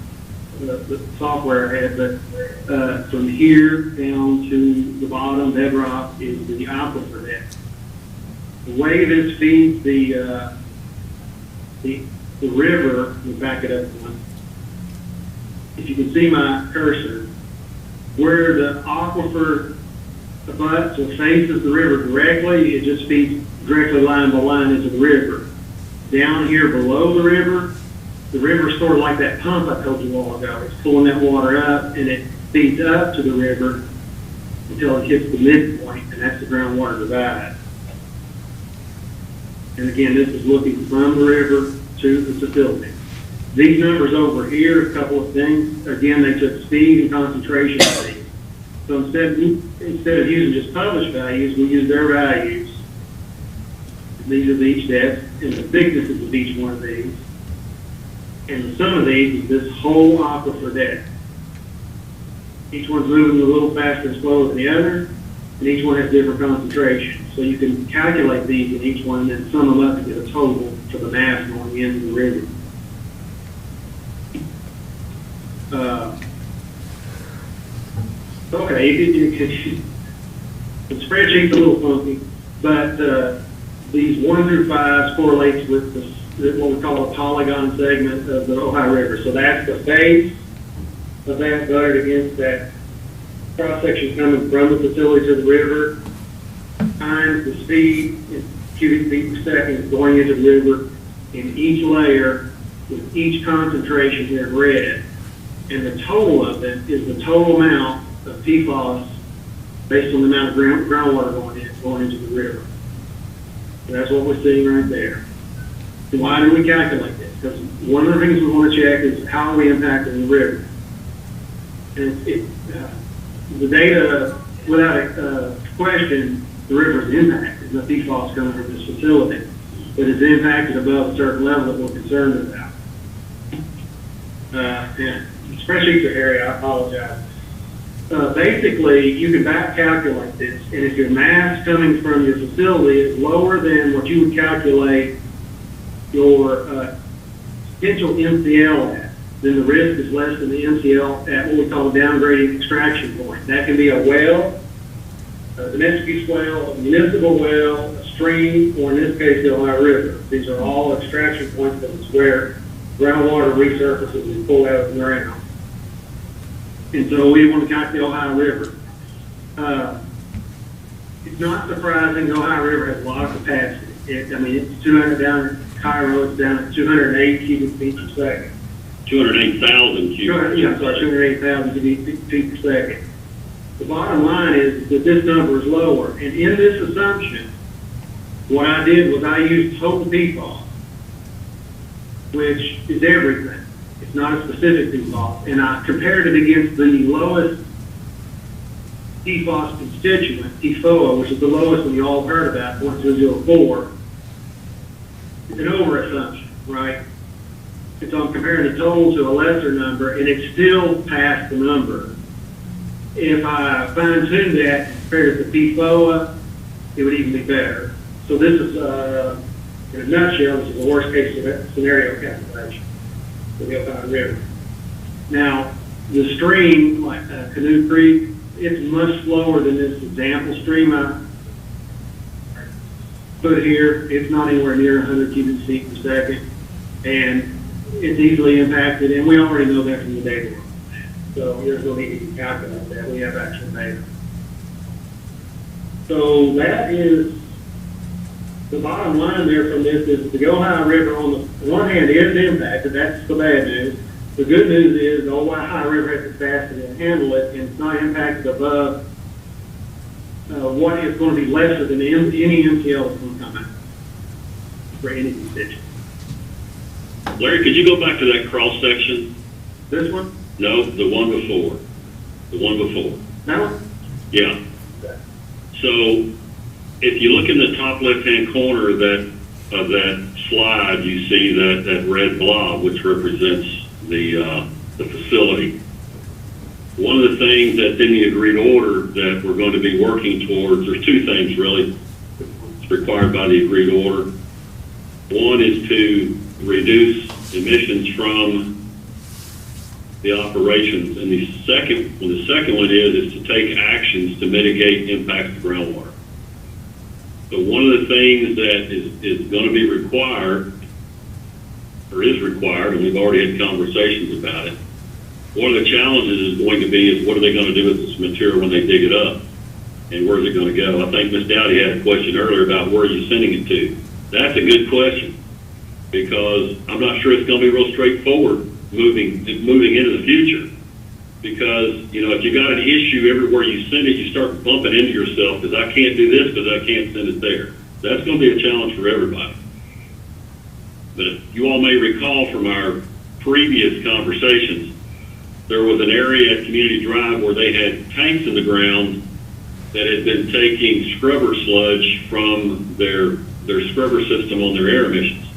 software I had, but from here down to the bottom bedrock is the aquifer depth. The way this feeds the river, let me back it up one. If you can see my cursor, where the aquifer abuts or faces the river directly, it just feeds directly line by line into the river. Down here below the river is sort of like that pump I told you a while ago. It's pulling that water up, and it feeds up to the river until it hits the midpoint, and that's the groundwater divide. And again, this is looking from the river to the facility. These numbers over here, a couple of things. Again, they took speed and concentration speed. So instead of using just published values, we use their values. These are the each depth and the thicknesses of each one of these. And the sum of these is this whole aquifer depth. Each one's moving a little faster and slower than the other, and each one has different concentrations. So you can calculate these in each one and then sum them up to get a total for the mass going into the river. Okay, the spreadsheet's a little funky, but these 1 through 5 correlates with what we call a polygon segment of the Ohio River. So that's the face of that buttered against that cross-section coming from the facility to the river, times the speed in cubic feet per second going into the river, in each layer with each concentration here in red. And the total of it is the total amount of PFAS based on the amount of groundwater going into the river. So that's what we're seeing right there. And why do we calculate this? Because one of the things we want to check is how are we impacting the river. And the data, without a question, the river is impacted. The PFAS coming from this facility, but it's impacted above a certain level that we're concerned about. Yeah, spreadsheets are hairy. I apologize. Basically, you can back calculate this, and if your mass coming from your facility is lower than what you would calculate your potential MCL at, then the risk is less than the MCL at what we call a downgrading extraction point. That can be a well, a domestic use well, a municipal well, a stream, or in this case, the Ohio River. These are all extraction points that is where groundwater resurfaces and pulled out of the ground. And so we want to count the Ohio River. It's not surprising the Ohio River has a lot of capacity. It's 200 down at Cairo, it's down at 208 cubic feet per second. 208,000 cubic. Yeah, sorry, 208,000 cubic feet per second. The bottom line is that this number is lower. And in this assumption, what I did was I used total PFAS, which is everything. It's not a specific PFAS. And I compared it against the lowest PFAS constituent, PFOA, which is the lowest one you all heard about, 0.204. It's an over-assumption, right? And so I'm comparing the total to a lesser number, and it's still past the number. If I fine-tune that and compare it to PFOA, it would even be better. So this is, in a nutshell, this is a worst-case scenario calculation for the Ohio River. Now, the stream, like Canoe Creek, it's much slower than this example stream I put here. It's not anywhere near 100 cubic feet per second, and it's easily impacted, and we already know that from the data. So there's no need to calculate that. We have actual data. So that is the bottom line there from this is the Ohio River on the one hand is impacted. That's the bad news. The good news is the Ohio River has the capacity to handle it, and it's not impacted above what is going to be lesser than any MCL that's going to come out for any constituent. Larry, could you go back to that cross section? This one? No, the one before. The one before. That one? Yeah. Okay. So if you look in the top left-hand corner of that slide, you see that red blob, which represents the facility. One of the things that's in the agreed order that we're going to be working towards, there's two things really it's required by the agreed order. One is to reduce emissions from the operations, and the second one is to take actions to mitigate impacts to groundwater. So one of the things that is going to be required, or is required, and we've already had conversations about it, one of the challenges is going to be is what are they going to do with this material when they dig it up, and where's it going to go? I think Ms. Dowdy had a question earlier about where are you sending it to. That's a good question, because I'm not sure it's going to be real straightforward moving into the future. Because, if you got an issue everywhere you send it, you start bumping into yourself because I can't do this because I can't send it there. That's going to be a challenge for everybody. But you all may recall from our previous conversations, there was an area at Community Drive where they had tanks in the ground that had been taking scrubber sludge from their scrubber system on their air emissions.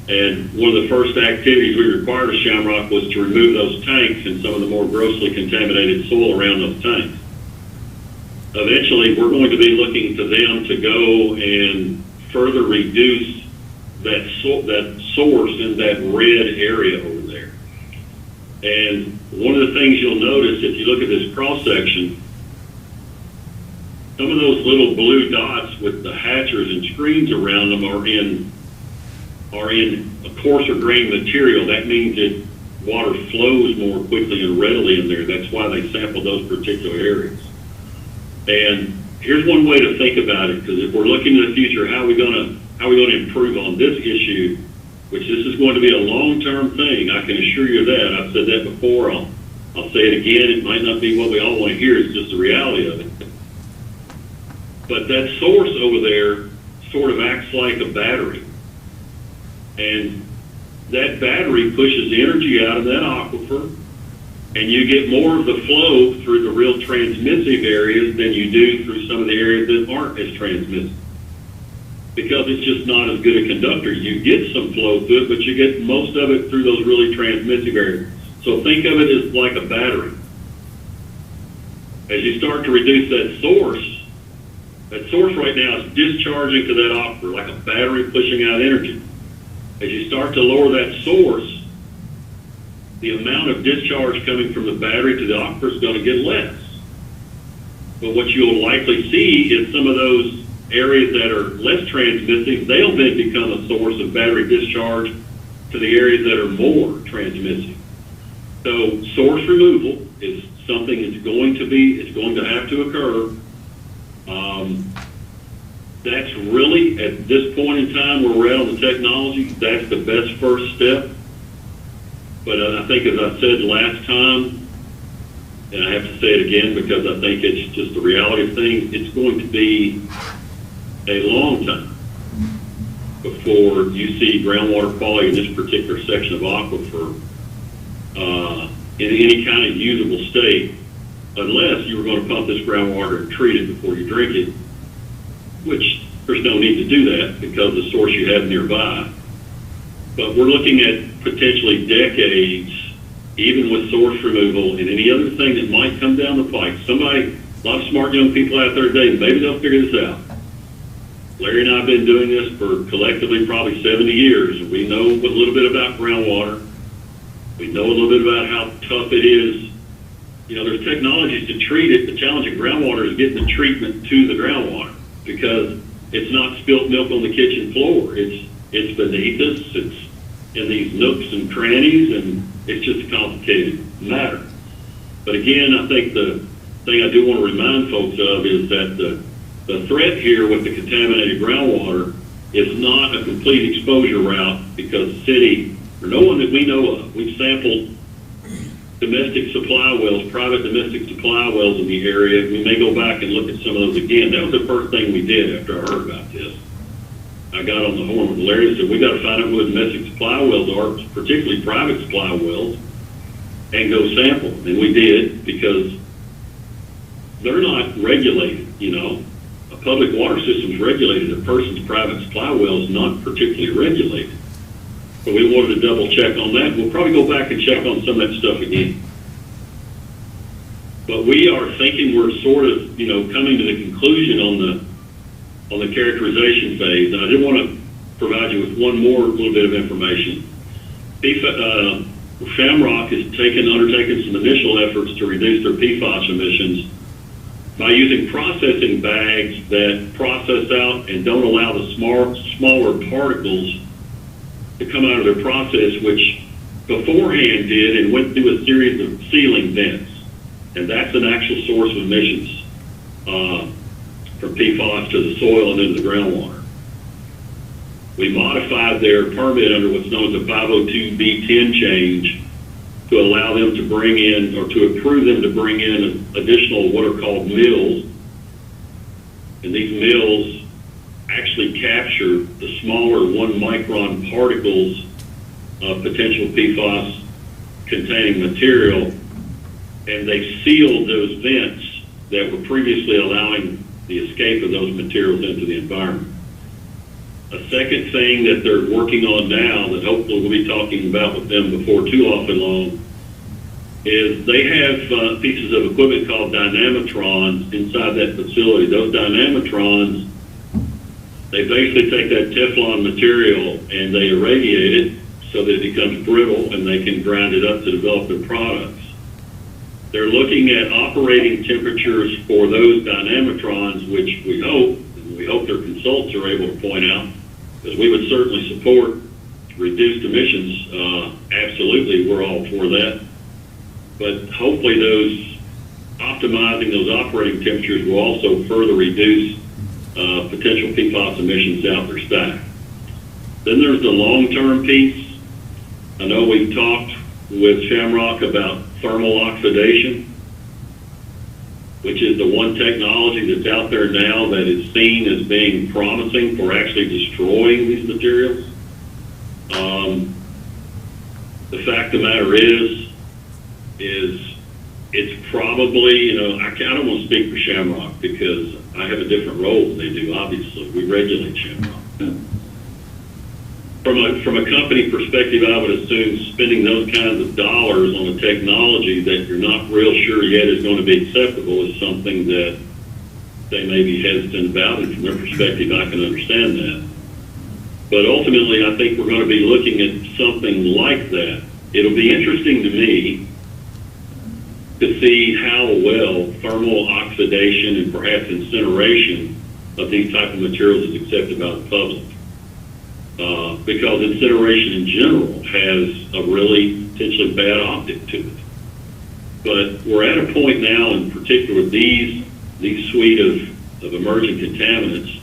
And one of the first activities we required of Shamrock was to remove those tanks and some of the more grossly contaminated soil around those tanks. Eventually, we're going to be looking to them to go and further reduce that source in that red area over there. And one of the things you'll notice if you look at this cross-section, some of those little blue dots with the hatchers and screens around them are in a coarser grain material. That means that water flows more quickly and readily in there. That's why they sampled those particular areas. And here's one way to think about it, because if we're looking to the future, how are we going to improve on this issue, which this is going to be a long-term thing. I can assure you that. I've said that before. I'll say it again. It might not be what we all want to hear. It's just the reality of it. But that source over there sort of acts like a battery. And that battery pushes the energy out of that aquifer, and you get more of the flow through the real transmissive areas than you do through some of the areas that aren't as transmissive. Because it's just not as good a conductor. You get some flow through it, but you get most of it through those really transmissive areas. So think of it as like a battery. As you start to reduce that source right now is discharging to that aquifer like a battery pushing out energy. As you start to lower that source, the amount of discharge coming from the battery to the aquifer is going to get less. But what you'll likely see is some of those areas that are less transmissive, they'll then become a source of battery discharge to the areas that are more transmissive. So source removal is something that's going to have to occur. That's really, at this point in time where we're at on the technology, that's the best first step. But I think, as I said last time, and I have to say it again because I think it's just the reality of things, it's going to be a long time before you see groundwater quality in this particular section of aquifer in any kind of usable state, unless you were going to pump this groundwater and treat it before you drink it, which there's no need to do that because the source you have nearby. But we're looking at potentially decades, even with source removal and any other thing that might come down the pike. A lot of smart young people out there today, maybe they'll figure this out. Larry and I have been doing this for collectively probably 70 years. We know a little bit about groundwater. We know a little bit about how tough it is. You know, there's technologies to treat it. The challenge in groundwater is getting the treatment to the groundwater because it's not spilt milk on the kitchen floor. It's beneath us. It's in these nooks and crannies, and it's just a complicated matter. But again, I think the thing I do want to remind folks of is that the threat here with the contaminated groundwater is not a complete exposure route because the city, or no one that we know of, we've sampled domestic supply wells, private domestic supply wells in the area. We may go back and look at some of those again. That was the first thing we did after I heard about this. I got on the horn with Larry and said, we got to find out where the domestic supply wells are, particularly private supply wells, and go sample. And we did because they're not regulated, you know. A public water system is regulated. A person's private supply well is not particularly regulated. So we wanted to double check on that. We'll probably go back and check on some of that stuff again. But we are thinking we're sort of, you know, coming to the conclusion on the characterization phase. And I did want to provide you with one more little bit of information. Shamrock has undertaken some initial efforts to reduce their PFAS emissions by using processing bags that process out and don't allow the smaller particles to come out of their process, which beforehand did and went through a series of sealing vents. And that's an actual source of emissions from PFAS to the soil and into the groundwater. We modified their permit under what's known as a 502B10 change to allow them to bring in, or to approve them to bring in additional what are called mills. And these mills actually capture the smaller 1 micron particles of potential PFAS containing material, and they sealed those vents that were previously allowing the escape of those materials into the environment. A second thing that they're working on now that hopefully we'll be talking about with them before too often long is they have pieces of equipment called dynamotrons inside that facility. Those dynamotrons, they basically take that Teflon material and they irradiate it so that it becomes brittle and they can grind it up to develop their products. They're looking at operating temperatures for those dynamotrons, which we hope their consultants are able to point out, because we would certainly support reduced emissions. Absolutely, we're all for that. But hopefully optimizing those operating temperatures will also further reduce potential PFAS emissions out their stack. Then there's the long-term piece. I know we've talked with Shamrock about thermal oxidation, which is the one technology that's out there now that is seen as being promising for actually destroying these materials. The fact of the matter is it's probably, I don't want to speak for Shamrock because I have a different role than they do, obviously. We regulate Shamrock. From a company perspective, I would assume spending those kinds of dollars on a technology that you're not real sure yet is going to be acceptable is something that they may be hesitant about, and from their perspective, I can understand that. But ultimately, I think we're going to be looking at something like that. It'll be interesting to me to see how well thermal oxidation and perhaps incineration of these type of materials is accepted by the public. Because incineration in general has a really potentially bad optic to it. But we're at a point now, in particular with these suite of emerging contaminants,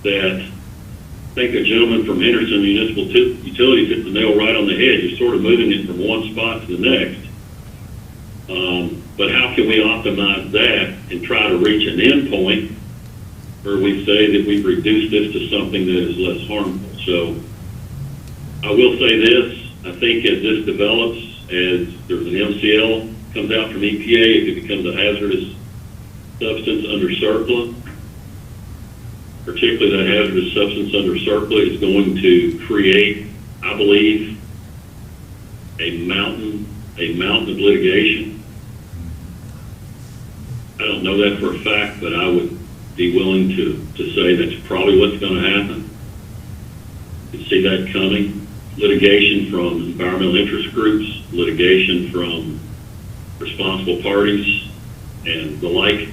that I think a gentleman from Henderson Municipal Utilities hit the nail right on the head. You're sort of moving it from one spot to the next. But how can we optimize that and try to reach an end point where we say that we've reduced this to something that is less harmful? So I will say this, I think as this develops, as there's an MCL comes out from EPA, if it becomes a hazardous substance under CERCLA, particularly that hazardous substance under CERCLA is going to create, I believe, a mountain of litigation. I don't know that for a fact, but I would be willing to say that's probably what's going to happen. You see that coming. Litigation from environmental interest groups, litigation from responsible parties, and the like.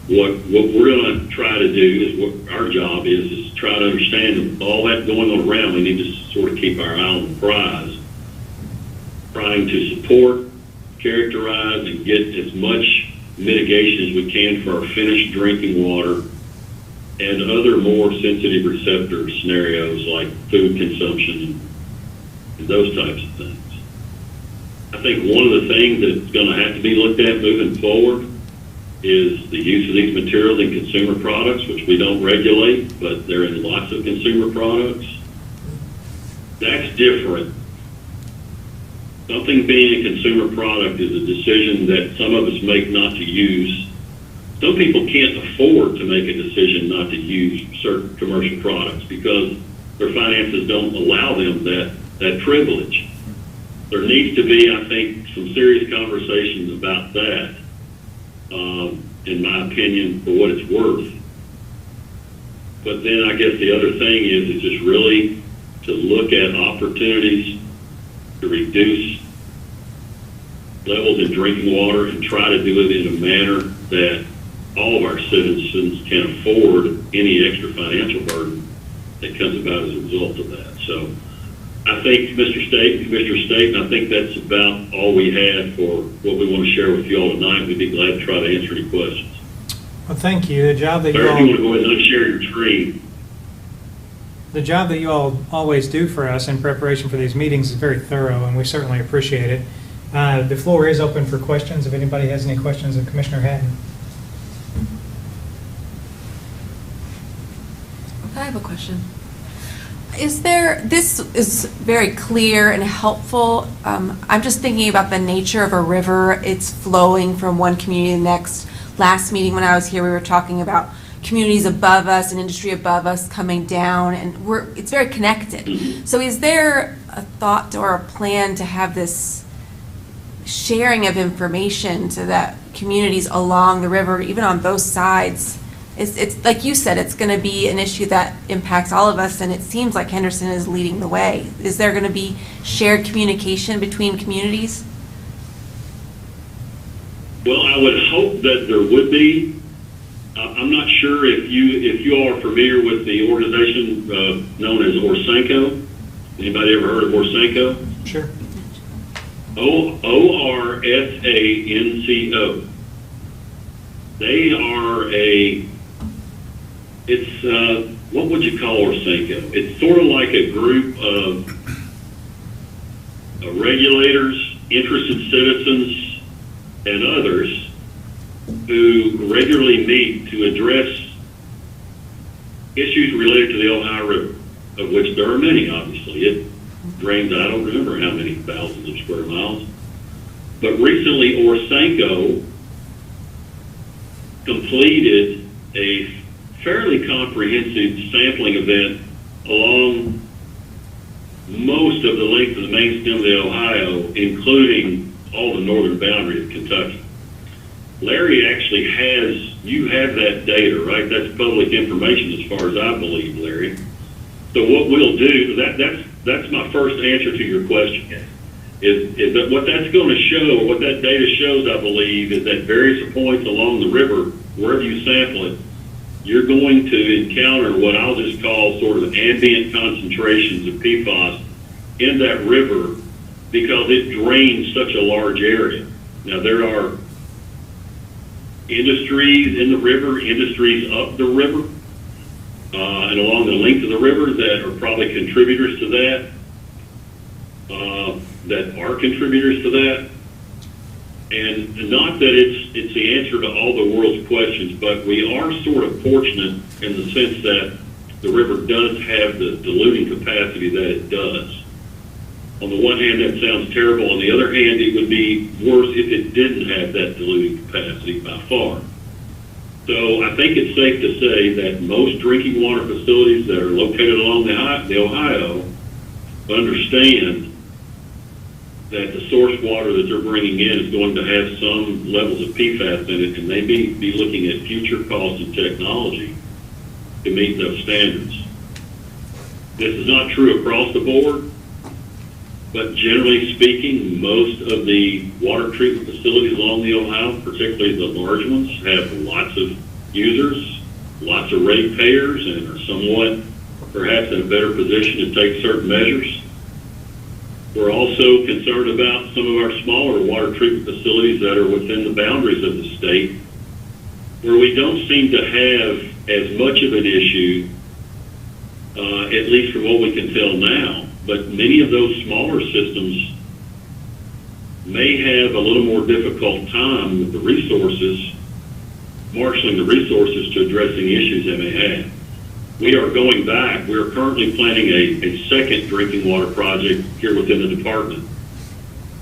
What we're going to try to do is what our job is try to understand with all that going on around. We need to sort of keep our eye on the prize, trying to support, characterize, and get as much mitigation as we can for our finished drinking water and other more sensitive receptor scenarios like food consumption and those types of things. I think one of the things that's going to have to be looked at moving forward is the use of these materials in consumer products, which we don't regulate, but they're in lots of consumer products. That's different. Something being a consumer product is a decision that some of us make not to use. Some people can't afford to make a decision not to use certain commercial products because their finances don't allow them that privilege. There needs to be, I think, some serious conversations about that, in my opinion, for what it's worth. But then I guess the other thing is just really to look at opportunities to reduce levels in drinking water and try to do it in a manner that all of our citizens can afford any extra financial burden that comes about as a result of that. So I think, Mr. Staten, I think that's about all we had for what we want to share with you all tonight. We'd be glad to try to answer any questions. Well, thank you. The job that Sir, if you want to go ahead and unshare your screen. The job that you all always do for us in preparation for these meetings is very thorough, and we certainly appreciate it. The floor is open for questions. If anybody has any questions of Commissioner Hatton. I have a question. This is very clear and helpful. I'm just thinking about the nature of a river. It's flowing from one community to the next. Last meeting when I was here, we were talking about communities above us and industry above us coming down, and it's very connected. So is there a thought or a plan to have this sharing of information so that communities along the river, even on both sides, it's like you said, it's going to be an issue that impacts all of us, and it seems like Henderson is leading the way. Is there going to be shared communication between communities? Well, I would hope that there would be. I'm not sure if you all are familiar with the organization known as Orsanco. Anybody ever heard of Orsanco? Sure. ORSANCO. They are what would you call Orsanco? It's sort of like a group of regulators, interested citizens, and others who regularly meet to address issues related to the Ohio River, of which there are many, obviously. It drains, I don't remember how many thousands of square miles. But recently, Orsanco completed a fairly comprehensive sampling event along most of the length of the main stem of the Ohio, including all the northern boundary of Kentucky. Larry actually you have that data, right? That's public information as far as I believe, Larry. So what we'll do, that's my first answer to your question, is that what that's going to show, or what that data shows, I believe, is that various points along the river, wherever you sample it, you're going to encounter what I'll just call sort of ambient concentrations of PFAS in that river because it drains such a large area. Now, there are industries in the river, industries up the river, and along the length of the river that are probably contributors to that are contributors to that. And not that it's the answer to all the world's questions, but we are sort of fortunate in the sense that the river does have the diluting capacity that it does. On the one hand, that sounds terrible. On the other hand, it would be worse if it didn't have that diluting capacity by far. So I think it's safe to say that most drinking water facilities that are located along the Ohio understand that the source water that they're bringing in is going to have some levels of PFAS in it, and they may be looking at future costs and technology to meet those standards. This is not true across the board, but generally speaking, most of the water treatment facilities along the Ohio, particularly the large ones, have lots of users, lots of ratepayers, and are somewhat perhaps in a better position to take certain measures. We're also concerned about some of our smaller water treatment facilities that are within the boundaries of the state, where we don't seem to have as much of an issue, at least from what we can tell now. But many of those smaller systems may have a little more difficult time with the resources, marshaling the resources to addressing issues they may have. We are going back. We are currently planning a second drinking water project here within the department.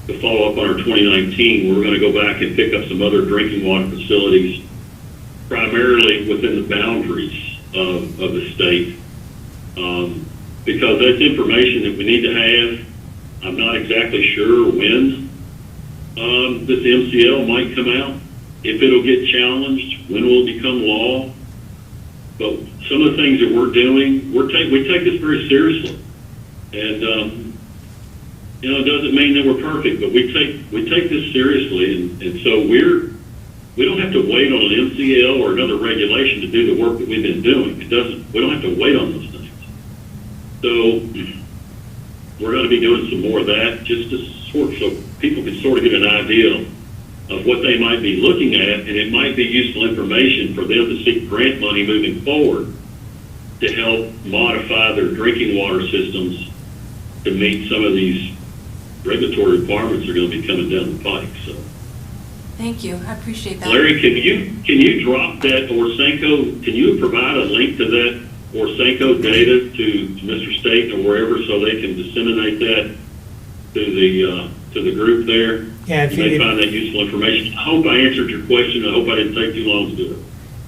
To follow up on our 2019, we're going to go back and pick up some other drinking water facilities, primarily within the boundaries of the state, because that's information that we need to have. I'm not exactly sure when this MCL might come out, if it'll get challenged, when will it become law. But some of the things that we're doing, we take this very seriously, and it doesn't mean that we're perfect, but we take this seriously, and so we don't have to wait on an MCL or another regulation to do the work that we've been doing. We don't have to wait on those things. So we're going to be doing some more of that, just to so people can sort of get an idea of what they might be looking at, and it might be useful information for them to seek grant money moving forward to help modify their drinking water systems to meet some of these regulatory requirements that are going to be coming down the pike. So, Thank you. I appreciate that. Larry, can you drop that Orsanco? Can you provide a link to Orsenco data to Mr. State or wherever so they can disseminate that to the group there? Yeah, if You may you, find that useful information. I hope I answered your question. I hope I didn't take too long to do it.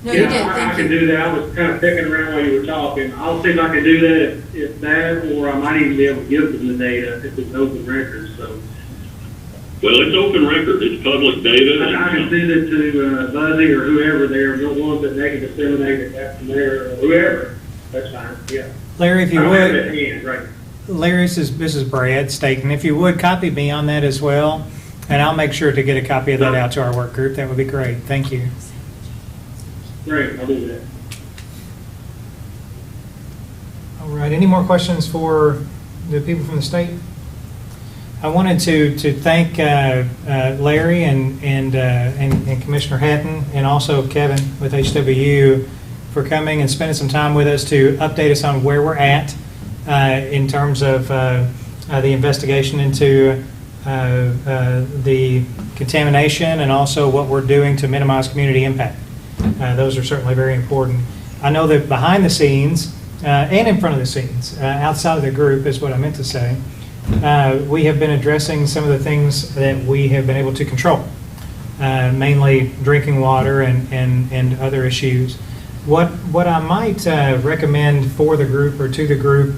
No, you Yeah, did, I thank can you. do that. I was kind of picking around while you were talking. I'll see if I can do that if that, or I might even be able to give them the data if it's open record, so. Well, it's open record. It's public data. I can send it to Buzzy or whoever there, the ones that they can disseminate it back from there, or whoever. That's fine, yeah. Larry, if you I don't have it would, at hand, right. Larry, this is Brad Staten. If you would, copy me on that as well, and I'll make sure to get a copy of that out to our work group. That would be great. Thank you. Great, I'll do that. All right, any more questions for the people from the state? I wanted to thank Larry and Commissioner Hatton, and also Kevin with HWU for coming and spending some time with us to update us on where we're at in terms of the investigation into the contamination and also what we're doing to minimize community impact. Those are certainly very important. I know that behind the scenes and in front of the scenes, outside of the group is what I meant to say, we have been addressing some of the things that we have been able to control, mainly drinking water and other issues. What I might recommend for the group or to the group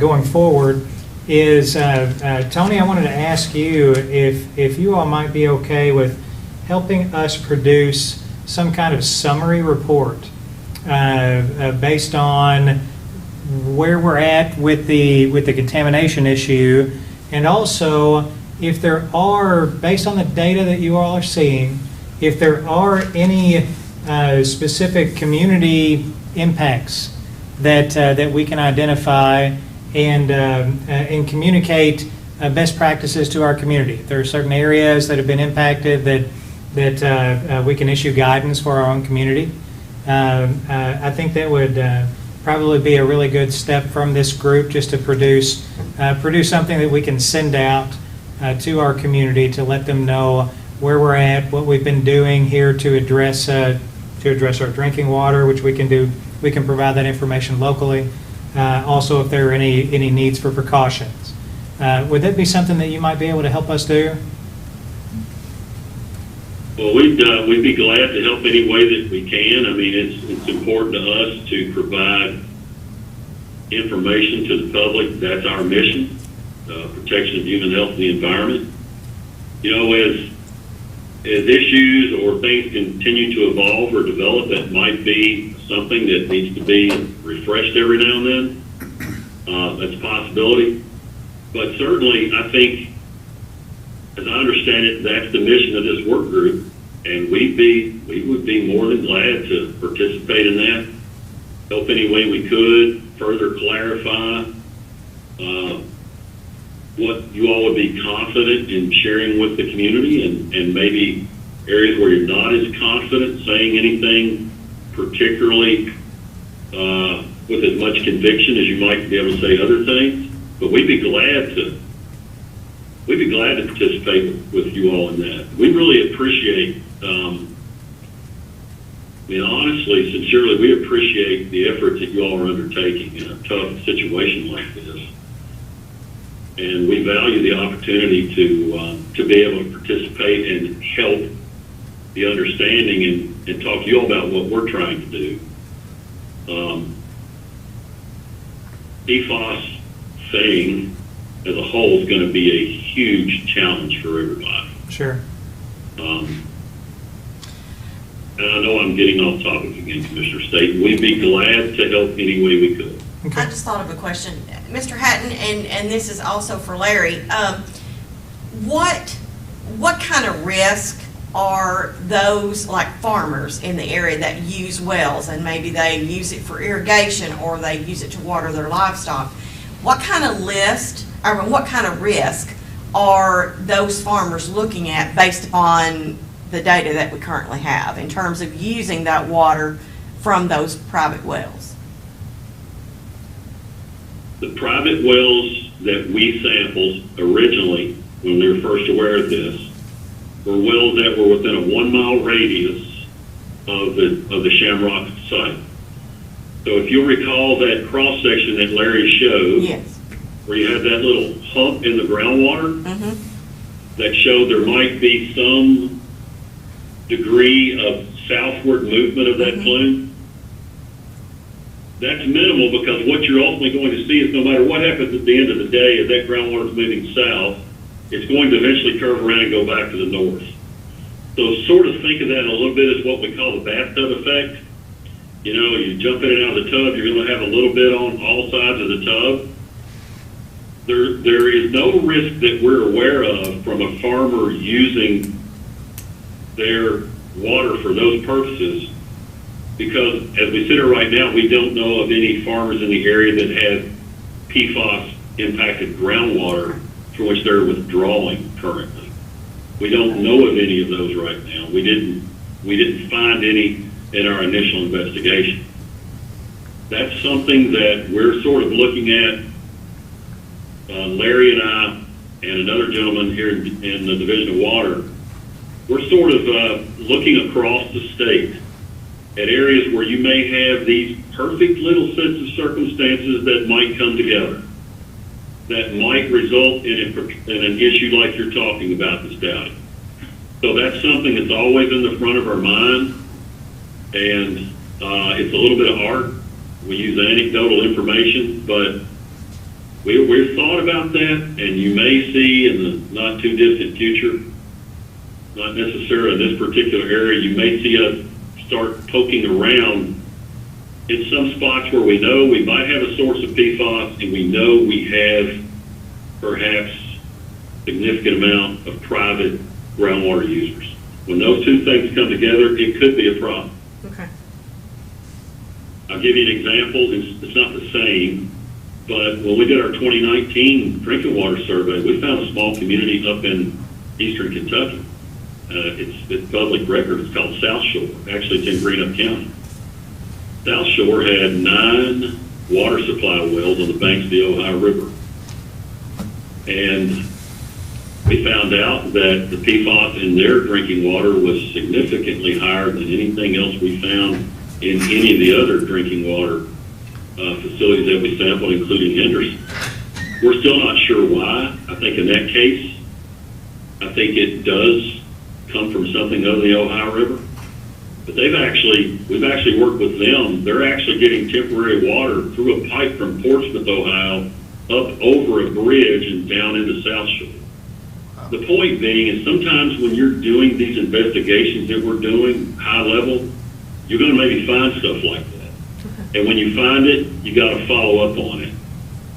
going forward is, Tony, I wanted to ask you if you all might be okay with helping us produce some kind of summary report based on where we're at with the contamination issue, and also if there are, based on the data that you all are seeing, if there are any specific community impacts that we can identify and communicate best practices to our community. There are certain areas that have been impacted that we can issue guidance for our own community. I think that would probably be a really good step from this group, just to produce something that we can send out to our community to let them know where we're at, what we've been doing here to address our drinking water, which we can do. We can provide that information locally. Also, if there are any needs for precautions. Would that be something that you might be able to help us do? Well, we'd be glad to help any way that we can. I mean, it's important to us to provide information to the public. That's our mission, protection of human health and the environment. You know, as issues or things continue to evolve or develop, that might be something that needs to be refreshed every now and then. That's a possibility. But certainly, I think, as I understand it, that's the mission of this work group, and we would be more than glad to participate in that, help any way we could, further clarify what you all would be confident in sharing with the community, and maybe areas where you're not as confident saying anything particularly with as much conviction as you might be able to say other things. But we'd be glad to participate with you all in that. We really appreciate, honestly, sincerely, we appreciate the efforts that you all are undertaking in a tough situation like this. And we value the opportunity to be able to participate and help the understanding and talk to you all about what we're trying to do. PFAS thing as a whole is going to be a huge challenge for everybody. Sure. And I know I'm getting off topic again, Commissioner State. We'd be glad to help any way we could. I just thought of a question. Mr. Hatton, and this is also for Larry, what kind of risk are those, like farmers in the area that use wells, and maybe they use it for irrigation or they use it to water their livestock? What kind of what kind of risk are those farmers looking at based upon the data that we currently have in terms of using that water from those private wells? The private wells that we sampled originally, when we were first aware of this, were wells that were within a 1 mile radius of the Shamrock site. So if you'll recall that cross-section that Larry showed, Yes. where you had that little hump in the groundwater, Mm-hmm. that showed there might be some degree of southward movement of that plume. That's minimal, because what you're ultimately going to see is no matter what happens at the end of the day, as that groundwater is moving south, it's going to eventually curve around and go back to the north. So sort of think of that a little bit as what we call the bathtub effect. You know, you jump in and out of the tub, you're going to have a little bit on all sides of the tub. There is no risk that we're aware of from a farmer using their water for those purposes, because as we sit here right now, we don't know of any farmers in the area that have PFAS impacted groundwater from which they're withdrawing currently. We don't know of any of those right now. We didn't find any in our initial investigation. That's something that we're sort of looking at. Larry and I and another gentleman here in the Division of Water, we're sort of looking across the state at areas where you may have these perfect little sets of circumstances that might come together, that might result in an issue like you're talking about, Ms. Dowdy. So that's something that's always in the front of our mind, and it's a little bit of art. We use anecdotal information, but we've thought about that, and you may see in the not too distant future, not necessarily in this particular area, you may see us start poking around in some spots where we know we might have a source of PFAS, and we know we have perhaps significant amount of private groundwater users. When those two things come together, it could be a problem. Okay. I'll give you an example. It's not the same, but when we did our 2019 drinking water survey, we found a small community up in eastern Kentucky. It's public record. It's called South Shore. Actually, it's in Greenup County. South Shore had 9 water supply wells on the banks of the Ohio River. And we found out that the PFAS in their drinking water was significantly higher than anything else we found in any of the other drinking water facilities that we sampled, including Henderson. We're still not sure why. I think in that case, I think it does come from something other than the Ohio River. But we've actually worked with them. They're actually getting temporary water through a pipe from Portsmouth, Ohio, up over a bridge and down into South Shore. The point being is sometimes when you're doing these investigations that we're doing high level, you're going to maybe find stuff like that. And when you find it, you got to follow up on it.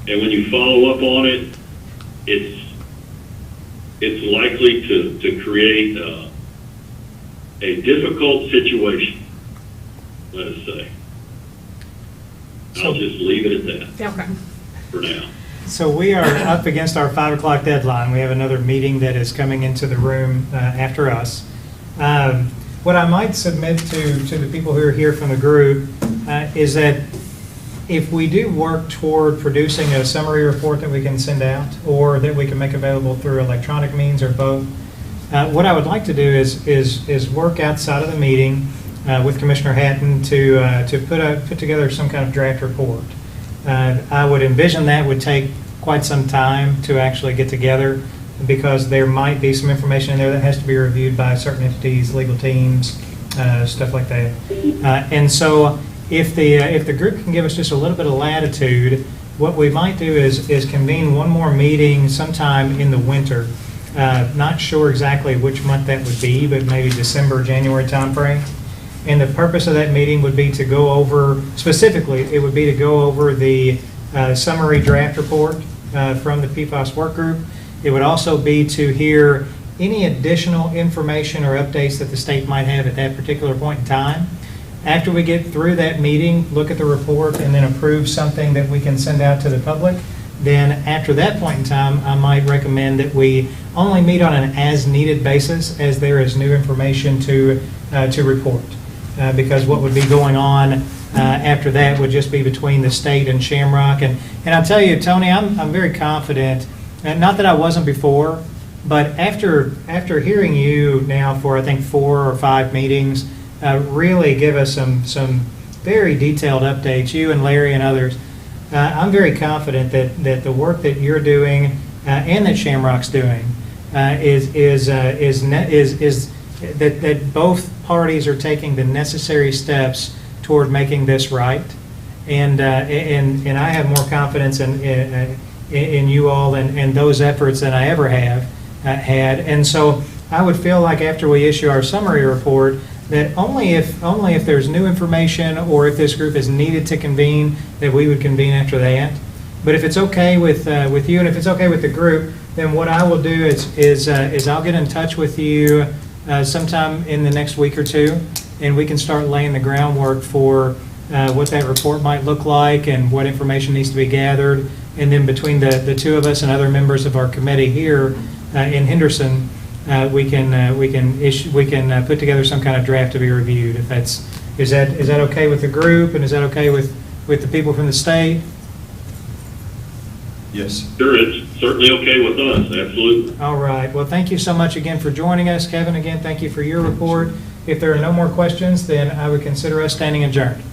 And when you follow up on it, it's likely to create a difficult situation, let us say. I'll just leave it at that Okay. for now. So we are up against our 5 o'clock deadline. We have another meeting that is coming into the room after us. What I might submit to the people who are here from the group is that if we do work toward producing a summary report that we can send out or that we can make available through electronic means or both, what I would like to do is work outside of the meeting with Commissioner Hatton to put together some kind of draft report. I would envision that would take quite some time to actually get together because there might be some information in there that has to be reviewed by certain entities, legal teams, stuff like that. And so if the group can give us just a little bit of latitude, what we might do is convene one more meeting sometime in the winter. Not sure exactly which month that would be, but maybe December, January timeframe. And the purpose of that meeting would be to go over, specifically, it would be to go over the summary draft report from the PFAS work group. It would also be to hear any additional information or updates that the state might have at that particular point in time. After we get through that meeting, look at the report, and then approve something that we can send out to the public, then after that point in time, I might recommend that we only meet on an as-needed basis as there is new information to report. Because what would be going on after that would just be between the state and Shamrock. And I'll tell you, Tony, I'm very confident, and not that I wasn't before, but after hearing you now for, I think, 4 or 5 meetings, really give us some very detailed updates, you and Larry and others. I'm very confident that the work that you're doing and that Shamrock's doing that both parties are taking the necessary steps toward making this right. And I have more confidence in you all and those efforts than I ever have had. And so I would feel like after we issue our summary report, that only if there's new information or if this group is needed to convene, that we would convene after that. But if it's okay with you and if it's okay with the group, then what I will do is I'll get in touch with you sometime in the next week or two, and we can start laying the groundwork for what that report might look like and what information needs to be gathered. And then between the two of us and other members of our committee here in Henderson, we can put together some kind of draft to be reviewed. If is that okay with the group, and is that okay with the people from the state? Yes. Sure, it's certainly okay with us, absolutely. All right. Well, thank you so much again for joining us. Kevin, again, thank you for your report. If there are no more questions, then I would consider us standing adjourned.